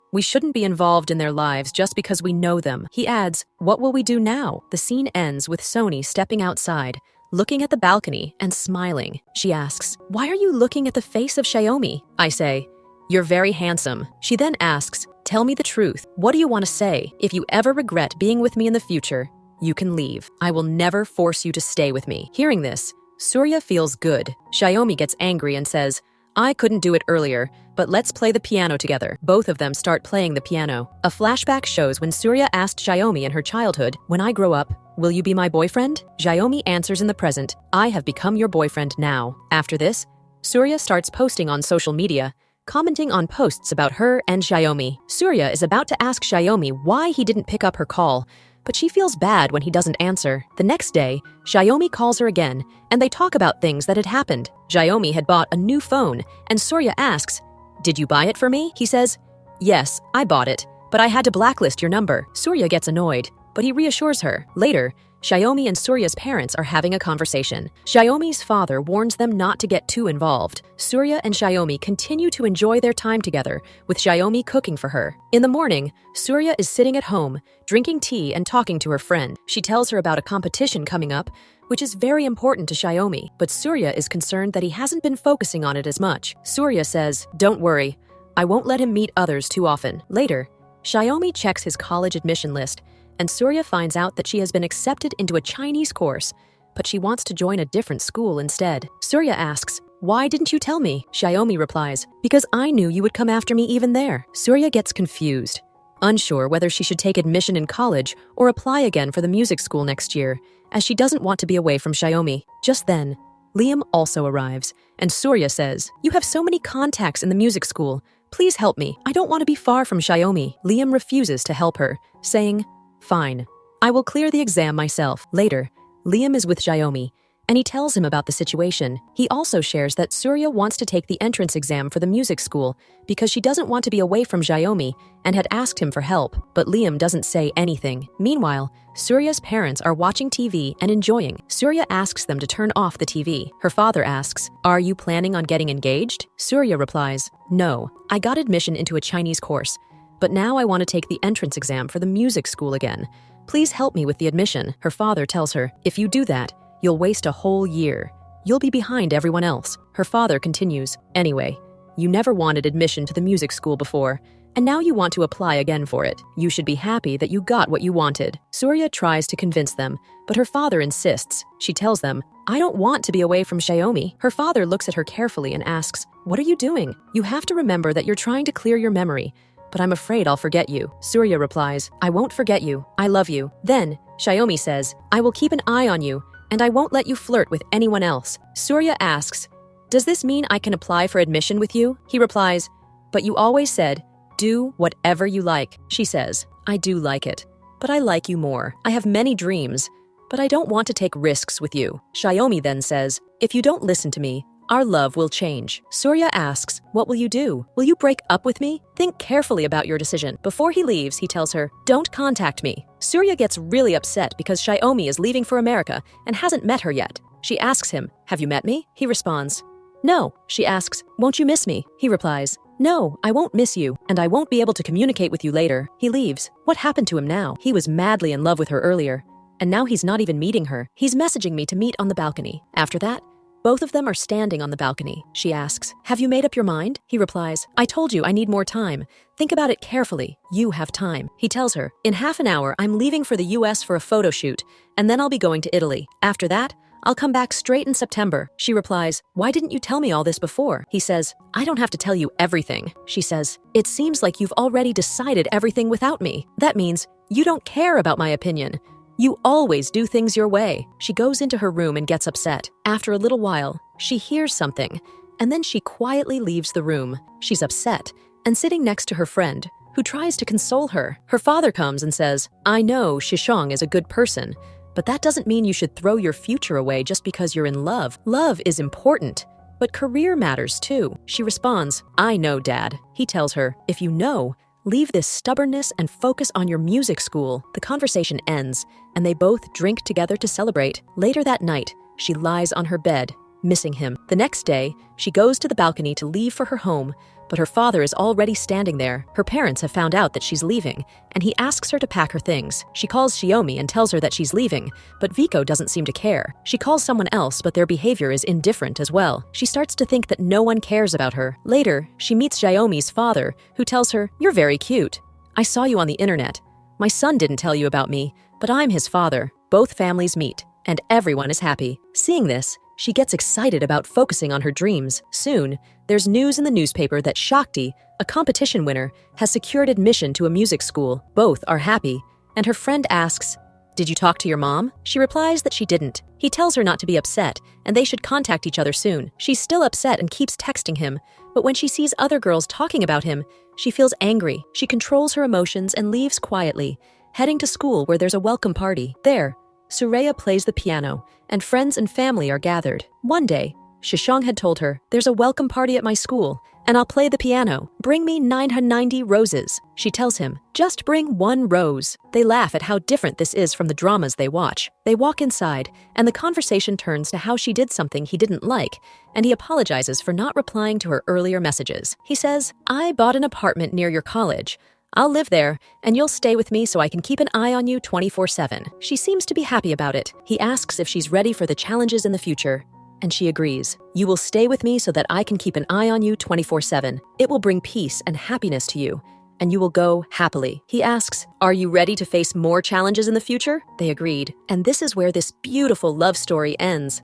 Speaker 1: "We shouldn't be involved in their lives just because we know them." He adds, "What will we do now?" The scene ends with Sony stepping outside, looking at the balcony and smiling. She asks, "Why are you looking at the face of Xiaomi?" I say, "You're very handsome." She then asks, "Tell me the truth. What do you want to say? If you ever regret being with me in the future, you can leave. I will never force you to stay with me." Hearing this, Surya feels good. Xiaomi gets angry and says, "I couldn't do it earlier, but let's play the piano together." Both of them start playing the piano. A flashback shows when Surya asked Xiaomi in her childhood, "When I grow up, will you be my boyfriend?" Xiaomi answers in the present, "I have become your boyfriend now." After this, Surya starts posting on social media, commenting on posts about her and Xiaomi. Surya is about to ask Xiaomi why he didn't pick up her call, but she feels bad when he doesn't answer. The next day, Xiaomi calls her again, and they talk about things that had happened. Xiaomi had bought a new phone, and Surya asks, "Did you buy it for me?" He says, "Yes, I bought it, but I had to blacklist your number." Surya gets annoyed, but he reassures her. Later, Xiaomi and Surya's parents are having a conversation. Xiaomi's father warns them not to get too involved. Surya and Xiaomi continue to enjoy their time together, with Xiaomi cooking for her. In the morning, Surya is sitting at home, drinking tea and talking to her friend. She tells her about a competition coming up, which is very important to Xiaomi, but Surya is concerned that he hasn't been focusing on it as much. Surya says, "Don't worry, I won't let him meet others too often." Later, Xiaomi checks his college admission list, and Surya finds out that she has been accepted into a Chinese course, but she wants to join a different school instead. Surya asks, "Why didn't you tell me?" Xiaomi replies, "Because I knew you would come after me even there." Surya gets confused, unsure whether she should take admission in college or apply again for the music school next year, as she doesn't want to be away from Xiaomi. Just then, Liam also arrives, and Surya says, "You have so many contacts in the music school. Please help me. I don't want to be far from Xiaomi." Liam refuses to help her, saying, "Fine, I will clear the exam myself." Later, Liam is with Xiaomi, and he tells him about the situation. He also shares that Surya wants to take the entrance exam for the music school because she doesn't want to be away from Xiaomi and had asked him for help, but Liam doesn't say anything. Meanwhile, Surya's parents are watching TV and enjoying. Surya asks them to turn off the TV. Her father asks, "Are you planning on getting engaged?" Surya replies, "No, I got admission into a Chinese course, but now I want to take the entrance exam for the music school again. Please help me with the admission." Her father tells her, "If you do that, you'll waste a whole year. You'll be behind everyone else." Her father continues, "Anyway, you never wanted admission to the music school before, and now you want to apply again for it. You should be happy that you got what you wanted." Surya tries to convince them, but her father insists. She tells them, "I don't want to be away from Xiaomi." Her father looks at her carefully and asks, "What are you doing? You have to remember that you're trying to clear your memory, but I'm afraid I'll forget you." Surya replies, "I won't forget you. I love you." Then, Xiaomi says, "I will keep an eye on you, and I won't let you flirt with anyone else." Surya asks, "Does this mean I can apply for admission with you?" He replies, "But you always said, do whatever you like." She says, "I do like it, but I like you more. I have many dreams, but I don't want to take risks with you." Xiaomi then says, "If you don't listen to me, our love will change." Surya asks, "What will you do? Will you break up with me? Think carefully about your decision." Before he leaves, he tells her, "Don't contact me." Surya gets really upset because Xiaomi is leaving for America and hasn't met her yet. She asks him, "Have you met me?" He responds, "No." She asks, "Won't you miss me?" He replies, "No, I won't miss you, and I won't be able to communicate with you later." He leaves. What happened to him now? He was madly in love with her earlier, and now he's not even meeting her. He's messaging me to meet on the balcony. After that, both of them are standing on the balcony. She asks, "Have you made up your mind?" He replies, "I told you I need more time. Think about it carefully. You have time." He tells her, "In half an hour, I'm leaving for the US for a photo shoot, and then I'll be going to Italy. After that, I'll come back straight in September." She replies, "Why didn't you tell me all this before?" He says, "I don't have to tell you everything." She says, "It seems like you've already decided everything without me. That means you don't care about my opinion. You always do things your way." She goes into her room and gets upset. After a little while, she hears something, and then she quietly leaves the room. She's upset and sitting next to her friend, who tries to console her. Her father comes and says, "I know Shishong is a good person, but that doesn't mean you should throw your future away just because you're in love. Love is important, but career matters too." She responds, "I know, Dad." He tells her, "If you know, leave this stubbornness and focus on your music school." The conversation ends, and they both drink together to celebrate. Later that night, she lies on her bed, missing him. The next day, she goes to the balcony to leave for her home, but her father is already standing there. Her parents have found out that she's leaving, and he asks her to pack her things. She calls Xiaomi and tells her that she's leaving, but Vico doesn't seem to care. She calls someone else, but their behavior is indifferent as well. She starts to think that no one cares about her. Later, she meets Xiaomi's father, who tells her, "You're very cute. I saw you on the internet. My son didn't tell you about me, but I'm his father." Both families meet, and everyone is happy. Seeing this, she gets excited about focusing on her dreams. Soon, there's news in the newspaper that Shakti, a competition winner, has secured admission to a music school. Both are happy, and her friend asks, "Did you talk to your mom?" She replies that she didn't. He tells her not to be upset, and they should contact each other soon. She's still upset and keeps texting him, But when she sees other girls talking about him, she feels angry. She controls her emotions and leaves quietly, heading to school where there's a welcome party. There, Suraya plays the piano, and friends and family are gathered. One day, Shishang had told her, "There's a welcome party at my school, and I'll play the piano. Bring me 990 roses." She tells him, "Just bring 1 rose." They laugh at how different this is from the dramas they watch. They walk inside, and the conversation turns to how she did something he didn't like, and he apologizes for not replying to her earlier messages. He says, "I bought an apartment near your college. I'll live there, and you'll stay with me so I can keep an eye on you 24/7. She seems to be happy about it. He asks if she's ready for the challenges in the future, and she agrees. "You will stay with me so that I can keep an eye on you 24/7. It will bring peace and happiness to you, and you will go happily." He asks, "Are you ready to face more challenges in the future?" They agreed. And this is where this beautiful love story ends.